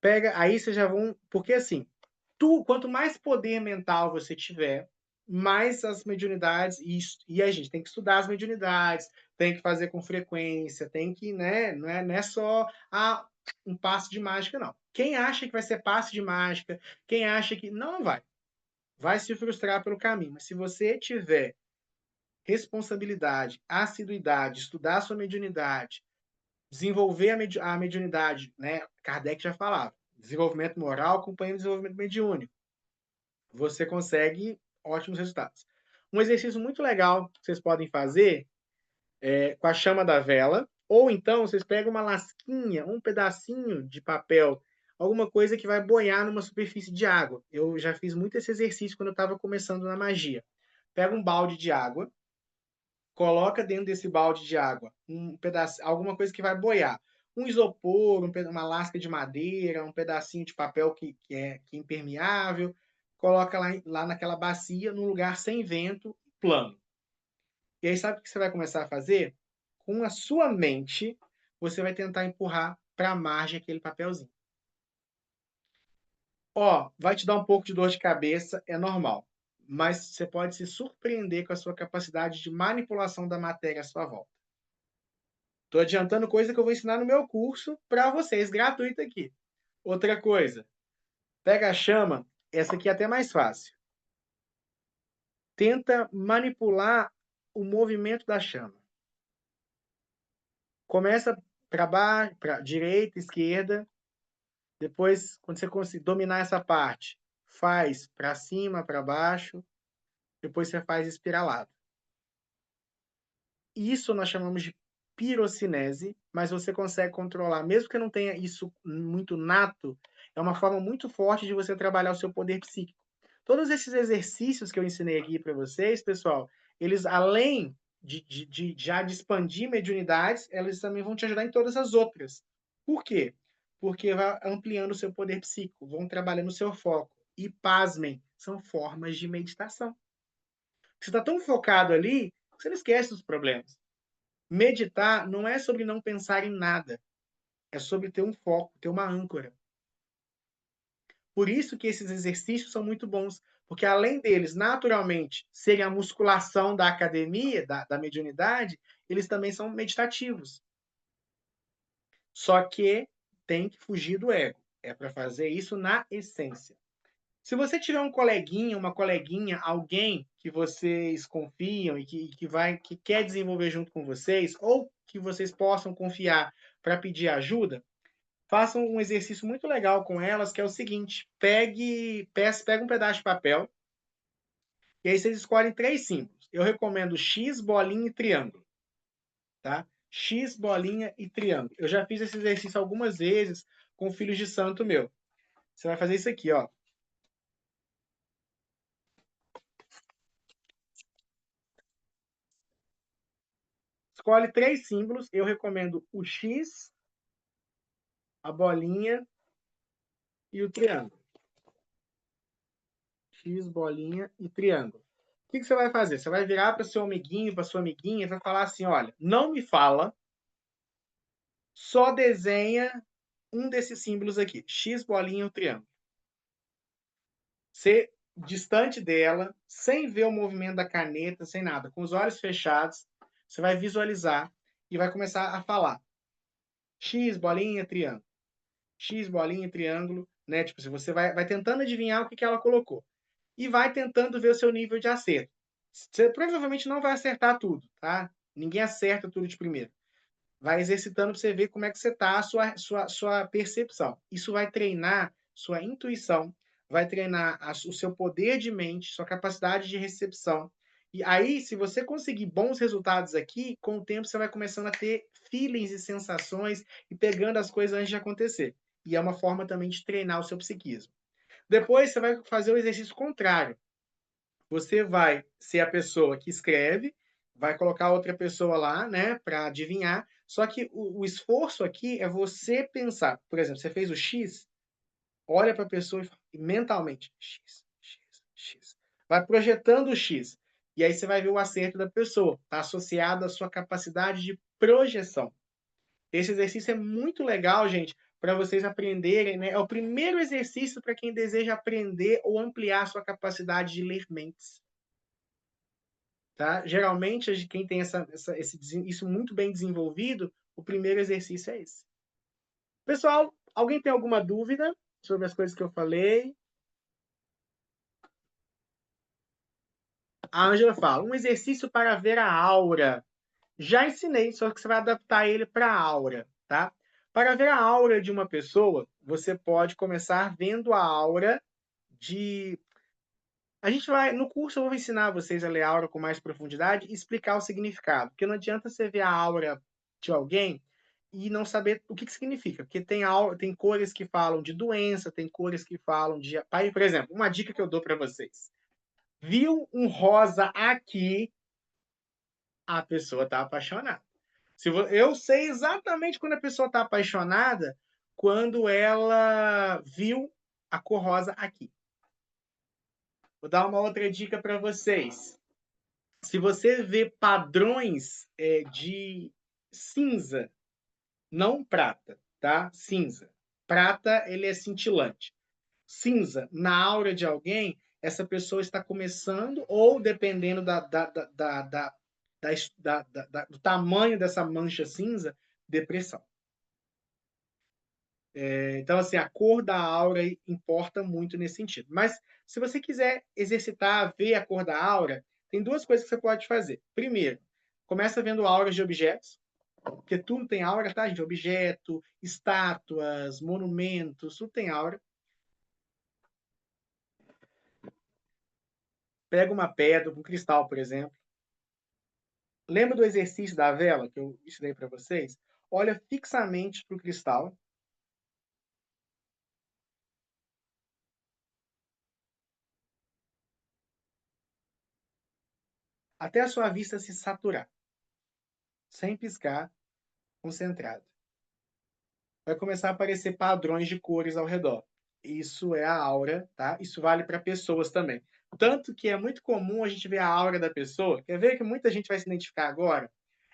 pega aí vocês já vão porque assim, quanto mais poder mental você tiver, mais as mediunidades e a gente tem que estudar as mediunidades, tem que fazer com frequência, tem que, né, não é só, um passe de mágica não. Quem acha que vai ser passe de mágica, quem acha que não vai, vai se frustrar pelo caminho, mas se você tiver responsabilidade, assiduidade, estudar a sua mediunidade, desenvolver a mediunidade, né, Kardec já falava, desenvolvimento moral acompanha o desenvolvimento mediúnico. Você consegue ótimos resultados. Um exercício muito legal que vocês podem fazer é com a chama da vela, ou então vocês pegam uma lasquinha, um pedacinho de papel, alguma coisa que vai boiar numa superfície de água. Eu já fiz muito esse exercício quando eu estava começando na magia. Pega um balde de água, coloca dentro desse balde de água um pedaço, alguma coisa que vai boiar. Um isopor, uma lasca de madeira, um pedacinho de papel que é impermeável, coloca lá naquela bacia, num lugar sem vento, plano. E aí sabe o que você vai começar a fazer? Com a sua mente, você vai tentar empurrar para a margem aquele papelzinho. Ó, vai te dar um pouco de dor de cabeça, é normal, mas você pode se surpreender com a sua capacidade de manipulação da matéria à sua volta. Tô adiantando coisa que eu vou ensinar no meu curso para vocês, gratuito aqui. Outra coisa, pega a chama, essa aqui é até mais fácil. Tenta manipular o movimento da chama. Começa para baixo, para direita, esquerda, depois, quando você conseguir dominar essa parte, faz para cima, para baixo, depois você faz espiralado. Isso nós chamamos de pirocinese, mas você consegue controlar, mesmo que não tenha isso muito nato, é uma forma muito forte de você trabalhar o seu poder psíquico. Todos esses exercícios que eu ensinei aqui para vocês, pessoal, eles além de expandir mediunidades, eles também vão te ajudar em todas as outras. Por quê? Porque vai ampliando o seu poder psíquico, vão trabalhando o seu foco. E pasmem, são formas de meditação. Você está tão focado ali, que você não esquece dos problemas. Meditar não é sobre não pensar em nada, é sobre ter um foco, ter uma âncora. Por isso que esses exercícios são muito bons, porque além deles, naturalmente, serem a musculação da academia, da mediunidade, eles também são meditativos. Só que tem que fugir do ego. É para fazer isso na essência. Se você tiver um coleguinha, uma coleguinha, alguém que vocês confiam e que quer desenvolver junto com vocês, ou que vocês possam confiar para pedir ajuda, façam um exercício muito legal com elas, que é o seguinte: pega um pedaço de papel, e aí vocês escolhem 3 símbolos. Eu recomendo X, bolinha e triângulo, tá? X, bolinha e triângulo. Eu já fiz esse exercício algumas vezes com filhos de santo meu. Você vai fazer isso aqui, ó. Escolhe 3 símbolos. Eu recomendo o X, a bolinha e o triângulo. X, bolinha e triângulo. O que você vai fazer? Você vai virar para o seu amiguinho, para sua amiguinha, e vai falar assim: olha, não me fala, só desenha um desses símbolos aqui, X, bolinha ou triângulo. Você, distante dela, sem ver o movimento da caneta, sem nada, com os olhos fechados, você vai visualizar e vai começar a falar. X, bolinha, triângulo. X, bolinha, triângulo, né? Tipo, se você vai tentando adivinhar o que ela colocou. E vai tentando ver o seu nível de acerto. Você provavelmente não vai acertar tudo, tá? Ninguém acerta tudo de primeira. Vai exercitando para você ver como é que você está, a sua percepção. Isso vai treinar sua intuição, vai treinar o seu poder de mente, sua capacidade de recepção. E aí, se você conseguir bons resultados aqui, com o tempo você vai começando a ter feelings e sensações e pegando as coisas antes de acontecer. e é uma forma também de treinar o seu psiquismo. Depois você vai fazer o exercício contrário. Você vai ser a pessoa que escreve, vai colocar outra pessoa lá, né, para adivinhar. Só que o esforço aqui é você pensar. Por exemplo, você fez o X, olha para a pessoa e mentalmente, X, X, X. Vai projetando o X. E aí você vai ver o acerto da pessoa. Está associado à sua capacidade de projeção. Esse exercício é muito legal, gente, para vocês aprenderem, né? É o primeiro exercício para quem deseja aprender ou ampliar sua capacidade de ler mentes. Tá? Geralmente, quem tem isso muito bem desenvolvido, o primeiro exercício é esse. Pessoal, alguém tem alguma dúvida sobre as coisas que eu falei? A Ângela fala, um exercício para ver a aura. Já ensinei, só que você vai adaptar ele para a aura, tá? Para ver a aura de uma pessoa, você pode começar vendo a aura de. A gente vai, no curso eu vou ensinar vocês a ler a aura com mais profundidade e explicar o significado, porque não adianta você ver a aura de alguém e não saber o que que significa, porque tem cores que falam de doença, tem cores que falam de. Por exemplo, uma dica que eu dou para vocês. Viu um rosa aqui, a pessoa está apaixonada. Eu sei exatamente quando a pessoa está apaixonada, quando ela viu a cor rosa aqui. Vou dar uma outra dica para vocês. Se você vê padrões de cinza, não prata, tá? Cinza. Prata, ele é cintilante. Cinza, na aura de alguém, essa pessoa está começando, ou dependendo do tamanho dessa mancha cinza, depressão. Então, assim, a cor da aura importa muito nesse sentido. Mas, se você quiser exercitar, ver a cor da aura, tem duas coisas que você pode fazer. Primeiro, começa vendo auras de objetos, porque tudo tem aura, tá, gente? Objeto, estátuas, monumentos, tudo tem aura. Pega uma pedra, um cristal, por exemplo. Lembra do exercício da vela que eu ensinei para vocês? Olha fixamente para o cristal. Até a sua vista se saturar, sem piscar, concentrado. Vai começar a aparecer padrões de cores ao redor. Isso é a aura, tá? Isso vale para pessoas também. Tanto que é muito comum a gente ver a aura da pessoa. Quer ver que muita gente vai se identificar agora?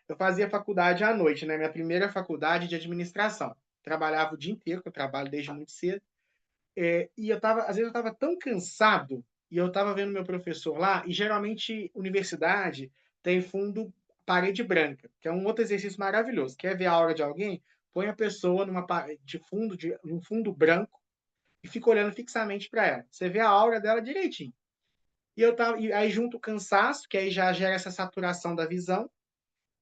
Eu fazia faculdade à noite, né? Minha primeira faculdade de administração. Trabalhava o dia inteiro, que eu trabalho desde muito cedo. E às vezes eu estava tão cansado, e eu estava vendo meu professor lá, e geralmente universidade tem fundo parede branca, que é um outro exercício maravilhoso. Quer ver a aura de alguém? Põe a pessoa num fundo branco e fica olhando fixamente para ela. Você vê a aura dela direitinho. E aí junto o cansaço, que aí já gera essa saturação da visão,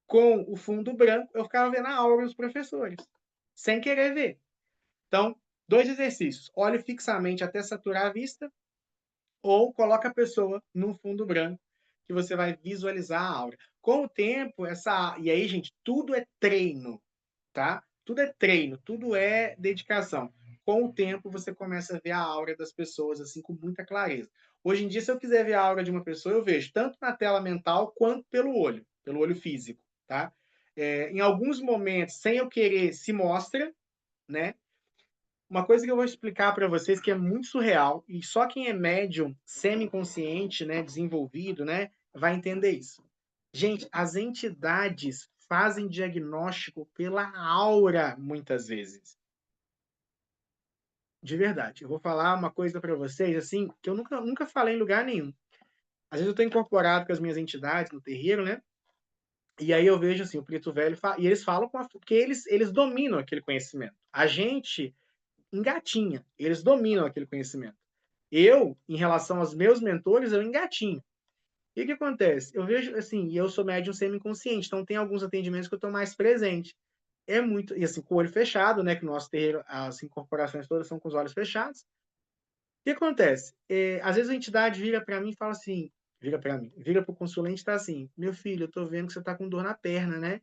com o fundo branco, eu ficava vendo a aura dos professores, sem querer ver. Então, dois exercícios. Olhe fixamente até saturar a vista ou coloca a pessoa no fundo branco que você vai visualizar a aura. Com o tempo, e aí, gente, tudo é treino, tá? Tudo é treino, tudo é dedicação. Com o tempo, você começa a ver a aura das pessoas assim com muita clareza. Hoje em dia, se eu quiser ver a aura de uma pessoa, eu vejo tanto na tela mental quanto pelo olho físico, tá? Em alguns momentos, sem eu querer, se mostra, né? Uma coisa que eu vou explicar para vocês que é muito surreal, e só quem é médium semi-consciente, né, desenvolvido, né, vai entender isso. Gente, as entidades fazem diagnóstico pela aura, muitas vezes. De verdade. Eu vou falar uma coisa para vocês, assim, que eu nunca falei em lugar nenhum. Às vezes eu estou incorporado com as minhas entidades no terreiro, né? E aí eu vejo assim, o preto velho, e eles falam porque eles dominam aquele conhecimento. A gente engatinha, eles dominam aquele conhecimento. Eu, em relação aos meus mentores, eu engatinho. E o que acontece? Eu vejo, assim, e eu sou médium semi-consciente, então tem alguns atendimentos que eu estou mais presente. É muito, e assim, com o olho fechado, né, que o nosso terreiro, as incorporações todas são com os olhos fechados. O que acontece? Às vezes a entidade vira para mim e fala assim, vira para o consulente e está assim, meu filho, eu estou vendo que você está com dor na perna, né?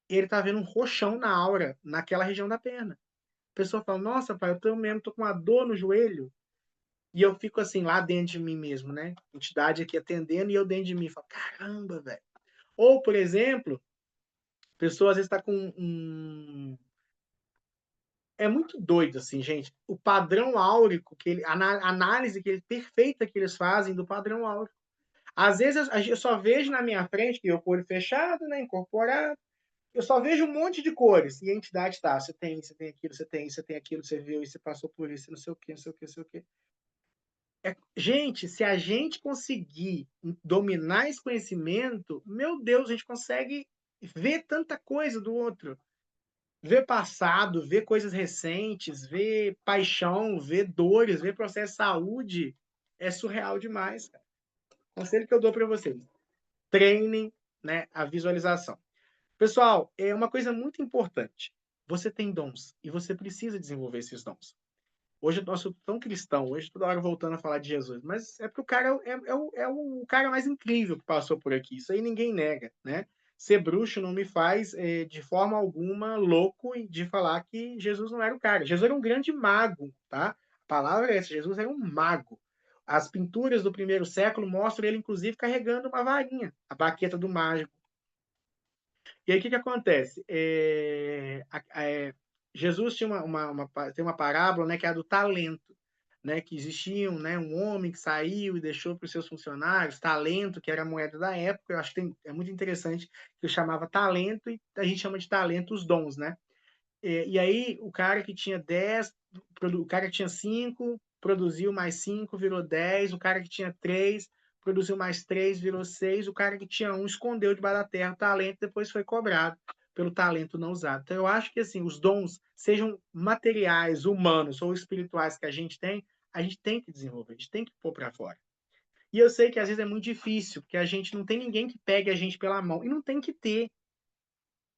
E ele está vendo um roxão na aura, naquela região da perna. A pessoa fala: "Nossa, pai, eu tô mesmo, tô com uma dor no joelho", e eu fico assim, lá dentro de mim mesmo, né, entidade aqui atendendo e eu dentro de mim, falo: "Caramba, velho". Ou, por exemplo, a pessoa às vezes tá com é muito doido, assim, gente, o padrão áurico que ele análise que perfeita que eles fazem do padrão áurico. Às vezes eu só vejo na minha frente, que eu com o olho fechado, né, incorporado, eu só vejo um monte de cores, e a entidade tá, você tem aquilo, você tem isso, você tem aquilo, você viu isso, você passou por isso, não sei o quê, não sei o quê, não sei o quê. Gente, se a gente conseguir dominar esse conhecimento, meu Deus, a gente consegue ver tanta coisa do outro. Ver passado, ver coisas recentes, ver paixão, ver dores, ver processo de saúde, é surreal demais, cara. Conselho que eu dou para vocês: treinem, né, a visualização. Pessoal, é uma coisa muito importante. Você tem dons e você precisa desenvolver esses dons. Hoje eu sou tão cristão, hoje toda hora voltando a falar de Jesus, mas é porque o cara é o cara mais incrível que passou por aqui, isso aí ninguém nega, né. Ser bruxo não me faz, de forma alguma, louco de falar que Jesus não era o cara. Jesus era um grande mago, tá. A palavra é essa, Jesus era um mago. As pinturas do primeiro século mostram ele, inclusive, carregando uma varinha, a baqueta do mágico. E aí o que que acontece? Jesus tinha tem uma parábola, né, que é a do talento, né, que existia né, um homem que saiu e deixou para os seus funcionários talento, que era a moeda da época. Eu acho que é muito interessante que eu chamava talento e a gente chama de talento os dons, né? E aí o cara que tinha 10, o cara que tinha 5 produziu mais 5 virou 10, o cara que tinha 3 produziu mais 3 virou 6, o cara que tinha um escondeu debaixo da terra o talento, depois foi cobrado pelo talento não usado. Então eu acho que assim, os dons, sejam materiais, humanos ou espirituais que a gente tem que desenvolver, a gente tem que pôr para fora. E eu sei que às vezes é muito difícil, porque a gente não tem ninguém que pegue a gente pela mão, e não tem que ter.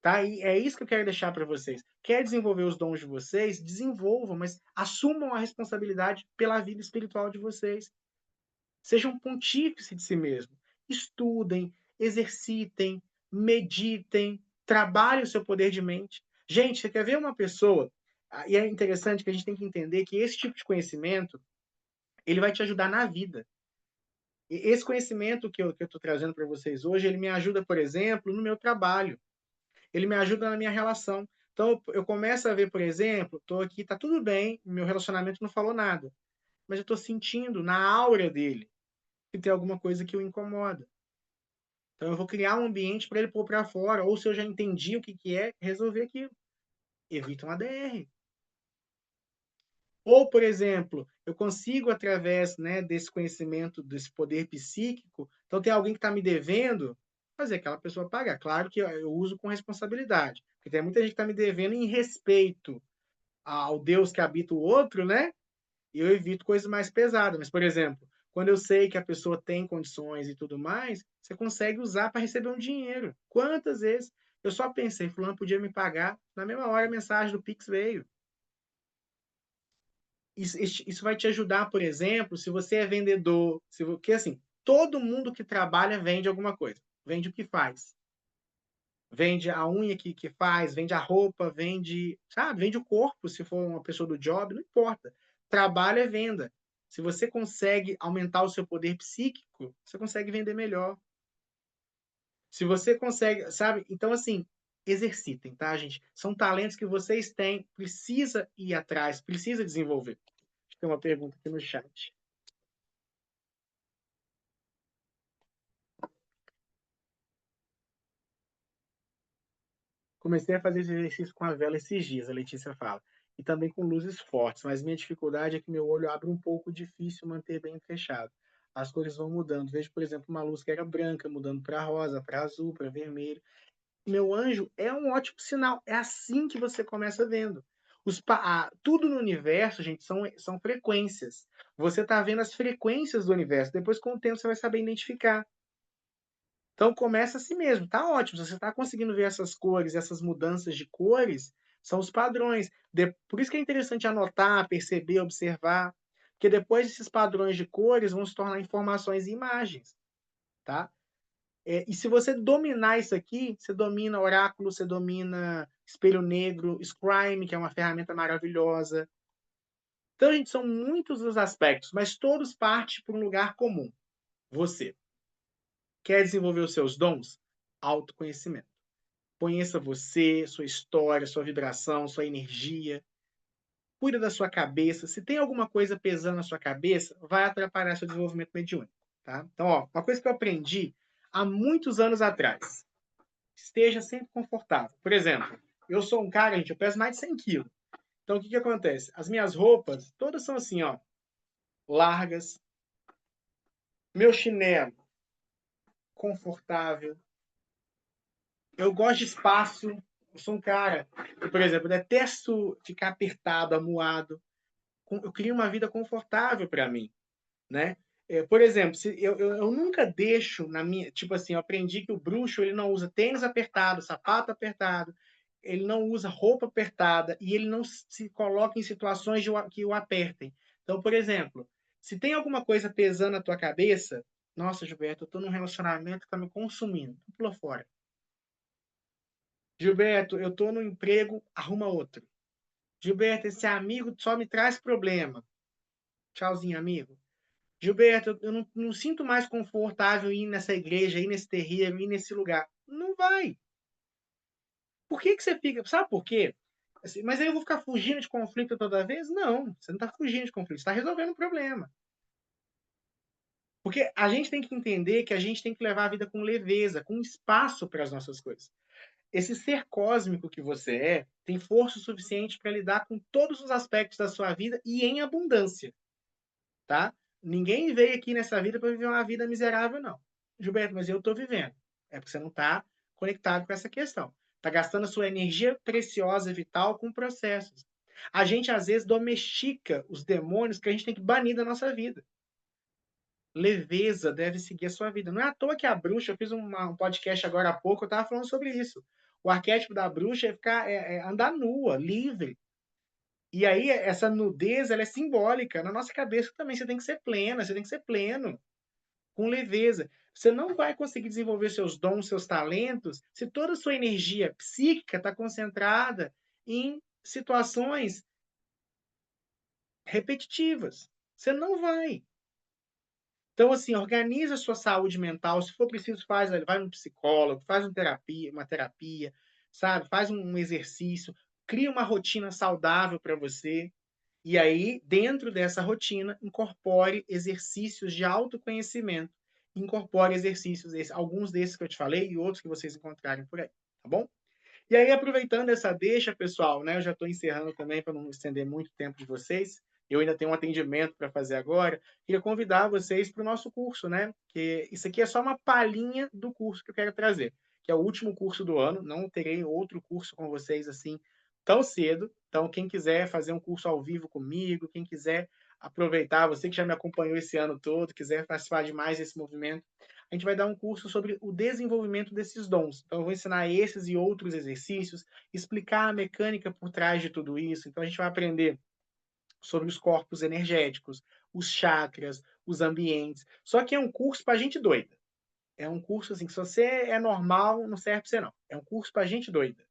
Tá? E é isso que eu quero deixar para vocês. Quer desenvolver os dons de vocês? Desenvolvam, mas assumam a responsabilidade pela vida espiritual de vocês. Sejam pontífice de si mesmo. Estudem, exercitem, meditem, trabalhem o seu poder de mente. Gente, você quer ver uma pessoa? E é interessante que a gente tem que entender que esse tipo de conhecimento ele vai te ajudar na vida. E esse conhecimento que eu estou trazendo para vocês hoje, ele me ajuda, por exemplo, no meu trabalho. Ele me ajuda na minha relação. Então, eu começo a ver, por exemplo, estou aqui, tá tudo bem, meu relacionamento não falou nada, mas eu estou sentindo na aura dele que tem alguma coisa que o incomoda. Então, eu vou criar um ambiente para ele pôr para fora, ou se eu já entendi o que, que é, resolver aquilo. Evita um ADR. Ou, por exemplo, eu consigo, através né, desse conhecimento, desse poder psíquico, então tem alguém que está me devendo, fazer aquela pessoa pagar. Claro que eu uso com responsabilidade, porque tem muita gente que está me devendo em respeito ao Deus que habita o outro, né? E eu evito coisas mais pesadas. Mas, por exemplo, quando eu sei que a pessoa tem condições e tudo mais, você consegue usar para receber um dinheiro. Quantas vezes eu só pensei, fulano podia me pagar, na mesma hora a mensagem do Pix veio. Isso vai te ajudar, por exemplo, se você é vendedor, se, porque assim, todo mundo que trabalha vende alguma coisa, vende o que faz. Vende a unha que faz, vende a roupa, vende, sabe, vende o corpo, se for uma pessoa do job, não importa. Trabalho é venda. Se você consegue aumentar o seu poder psíquico, você consegue vender melhor. Se você consegue, sabe? Então, assim, exercitem, tá, gente? São talentos que vocês têm, precisa ir atrás, precisa desenvolver. Tem uma pergunta aqui no chat. Comecei a fazer esse exercício com a vela esses dias, a Letícia fala, e também com luzes fortes, mas minha dificuldade é que meu olho abre um pouco difícil manter bem fechado. As cores vão mudando. Vejo, por exemplo, uma luz que era branca mudando para rosa, para azul, para vermelho. Meu anjo é um ótimo sinal. É assim que você começa vendo. Tudo no universo, gente, são frequências. Você está vendo as frequências do universo. Depois, com o tempo, você vai saber identificar. Então começa assim mesmo, tá ótimo. Se você está conseguindo ver essas cores, essas mudanças de cores, são os padrões. Por isso que é interessante anotar, perceber, observar, porque depois esses padrões de cores vão se tornar informações e imagens, tá? E se você dominar isso aqui, você domina oráculo, você domina espelho negro, Scryme, que é uma ferramenta maravilhosa. Então, gente, são muitos os aspectos, mas todos partem por um lugar comum. Você quer desenvolver os seus dons? Autoconhecimento. Conheça você, sua história, sua vibração, sua energia. Cuida da sua cabeça. Se tem alguma coisa pesando na sua cabeça, vai atrapalhar seu desenvolvimento mediúnico, tá? Então, ó, uma coisa que eu aprendi há muitos anos atrás. Esteja sempre confortável. Por exemplo, eu sou um cara, gente, eu peso mais de 100 quilos. Então, o que que acontece? As minhas roupas, todas são assim, ó, largas. Meu chinelo, confortável. Eu gosto de espaço. Eu sou um cara, por exemplo, eu detesto ficar apertado, amuado. Eu crio uma vida confortável para mim, né? Por exemplo, se eu nunca deixo na minha, tipo assim, eu aprendi que o bruxo ele não usa tênis apertado, sapato apertado, ele não usa roupa apertada e ele não se coloca em situações que o apertem. Então, por exemplo, se tem alguma coisa pesando na tua cabeça, nossa, Gilberto, eu tô num relacionamento que tá me consumindo, pula fora. Gilberto, eu tô no emprego, arruma outro. Gilberto, esse amigo só me traz problema. Tchauzinho, amigo. Gilberto, eu não sinto mais confortável ir nessa igreja, ir nesse terreiro, ir nesse lugar. Não vai. Por que que você fica? Sabe por quê? Assim, mas aí eu vou ficar fugindo de conflito toda vez? Não, você não está fugindo de conflito, você está resolvendo o problema. Porque a gente tem que entender que a gente tem que levar a vida com leveza, com espaço para as nossas coisas. Esse ser cósmico que você é tem força suficiente para lidar com todos os aspectos da sua vida e em abundância, tá? Ninguém veio aqui nessa vida para viver uma vida miserável, não. Gilberto, mas eu estou vivendo. É porque você não está conectado com essa questão. Está gastando a sua energia preciosa e vital com processos. A gente, às vezes, domestica os demônios que a gente tem que banir da nossa vida. Leveza deve seguir a sua vida. Não é à toa que a bruxa, eu fiz um podcast agora há pouco, eu estava falando sobre isso. O arquétipo da bruxa é ficar, andar nua, livre. E aí, essa nudez, ela é simbólica. Na nossa cabeça também, você tem que ser plena, você tem que ser pleno, com leveza. Você não vai conseguir desenvolver seus dons, seus talentos, se toda a sua energia psíquica está concentrada em situações repetitivas. Você não vai. Então, assim, organiza a sua saúde mental. Se for preciso, vai no psicólogo, faz uma terapia, sabe? Faz um exercício, cria uma rotina saudável para você. E aí, dentro dessa rotina, incorpore exercícios de autoconhecimento. Incorpore exercícios, alguns desses que eu te falei e outros que vocês encontrarem por aí, tá bom? E aí, aproveitando essa deixa, pessoal, né? Eu já estou encerrando também para não estender muito tempo de vocês. Eu ainda tenho um atendimento para fazer agora. Queria convidar vocês para o nosso curso, né? Que isso aqui é só uma palhinha do curso que eu quero trazer, que é o último curso do ano. Não terei outro curso com vocês assim tão cedo. Então, quem quiser fazer um curso ao vivo comigo, quem quiser aproveitar, você que já me acompanhou esse ano todo, quiser participar de mais desse movimento, a gente vai dar um curso sobre o desenvolvimento desses dons. Então, eu vou ensinar esses e outros exercícios, explicar a mecânica por trás de tudo isso. Então, a gente vai aprender sobre os corpos energéticos, os chakras, os ambientes. Só que é um curso para gente doida. É um curso assim que se você é normal, não serve para você não. É um curso para gente doida.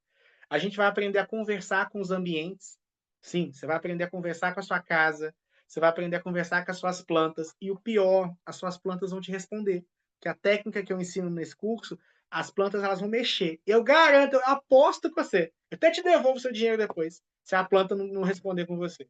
A gente vai aprender a conversar com os ambientes. Sim, você vai aprender a conversar com a sua casa, você vai aprender a conversar com as suas plantas e o pior, as suas plantas vão te responder. Que a técnica que eu ensino nesse curso, as plantas elas vão mexer. Eu garanto, eu aposto com você. Eu até te devolvo o seu dinheiro depois, se a planta não responder com você.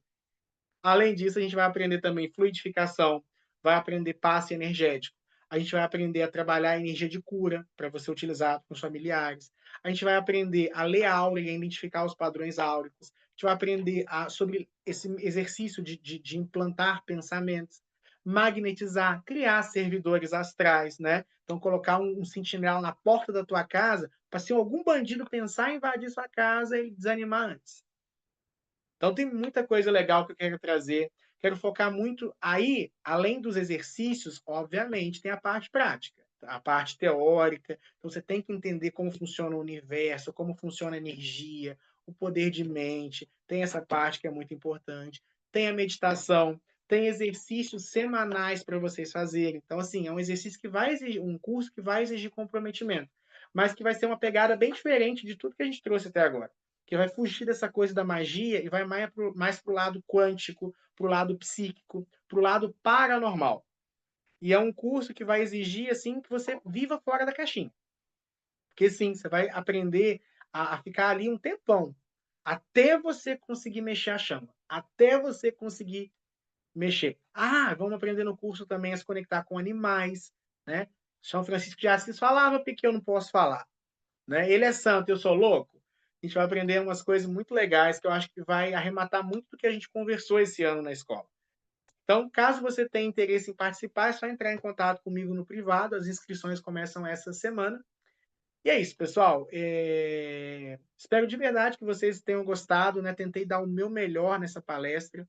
Além disso, a gente vai aprender também fluidificação, vai aprender passe energético. A gente vai aprender a trabalhar a energia de cura para você utilizar com os familiares. A gente vai aprender a ler a aura e a identificar os padrões áuricos. A gente vai aprender sobre esse exercício de implantar pensamentos, magnetizar, criar servidores astrais, né? Então, colocar um sentinela na porta da tua casa para se algum bandido pensar em invadir sua casa e desanimar antes. Então tem muita coisa legal que eu quero trazer. Quero focar muito aí, além dos exercícios, obviamente, tem a parte prática, a parte teórica. Então você tem que entender como funciona o universo, como funciona a energia, o poder de mente. Tem essa parte que é muito importante. Tem a meditação. tem exercícios semanais para vocês fazerem. Então, assim, é um exercício que vai exigir um curso que vai exigir comprometimento, mas que vai ser uma pegada bem diferente de tudo que a gente trouxe até agora, que vai fugir dessa coisa da magia e vai mais para o lado quântico, para o lado psíquico, para o lado paranormal. E é um curso que vai exigir, assim, que você viva fora da caixinha. Porque sim, você vai aprender a ficar ali um tempão, até você conseguir mexer a chama, até você conseguir mexer. Ah, vamos aprender no curso também a se conectar com animais, né. São Francisco de Assis falava: "Por que eu não posso falar?", né. Ele é santo, eu sou louco? A gente vai aprender umas coisas muito legais que eu acho que vai arrematar muito do que a gente conversou esse ano na escola. Então, caso você tenha interesse em participar, é só entrar em contato comigo no privado, as inscrições começam essa semana. E é isso, pessoal. Espero de verdade que vocês tenham gostado, né? Tentei dar o meu melhor nessa palestra.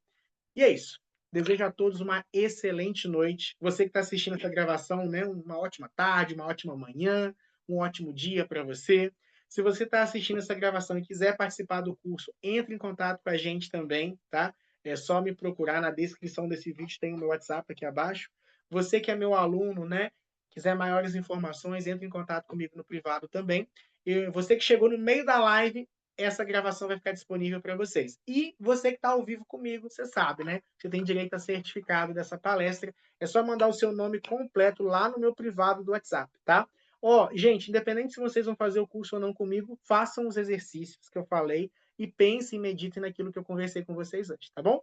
E é isso. Desejo a todos uma excelente noite. Você que está assistindo essa gravação, né? Uma ótima tarde, uma ótima manhã, um ótimo dia para você. Se você está assistindo essa gravação e quiser participar do curso, entre em contato com a gente também, tá? É só me procurar na descrição desse vídeo, tem o meu WhatsApp aqui abaixo. Você que é meu aluno, né? Quiser maiores informações, entre em contato comigo no privado também. E você que chegou no meio da live, essa gravação vai ficar disponível para vocês. E você que está ao vivo comigo, você sabe, né? Você tem direito a certificado dessa palestra. É só mandar o seu nome completo lá no meu privado do WhatsApp, tá? Ó, gente, independente se vocês vão fazer o curso ou não comigo, façam os exercícios que eu falei e pensem e meditem naquilo que eu conversei com vocês antes, tá bom?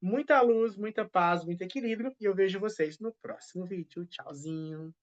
Muita luz, muita paz, muito equilíbrio e eu vejo vocês no próximo vídeo. Tchauzinho.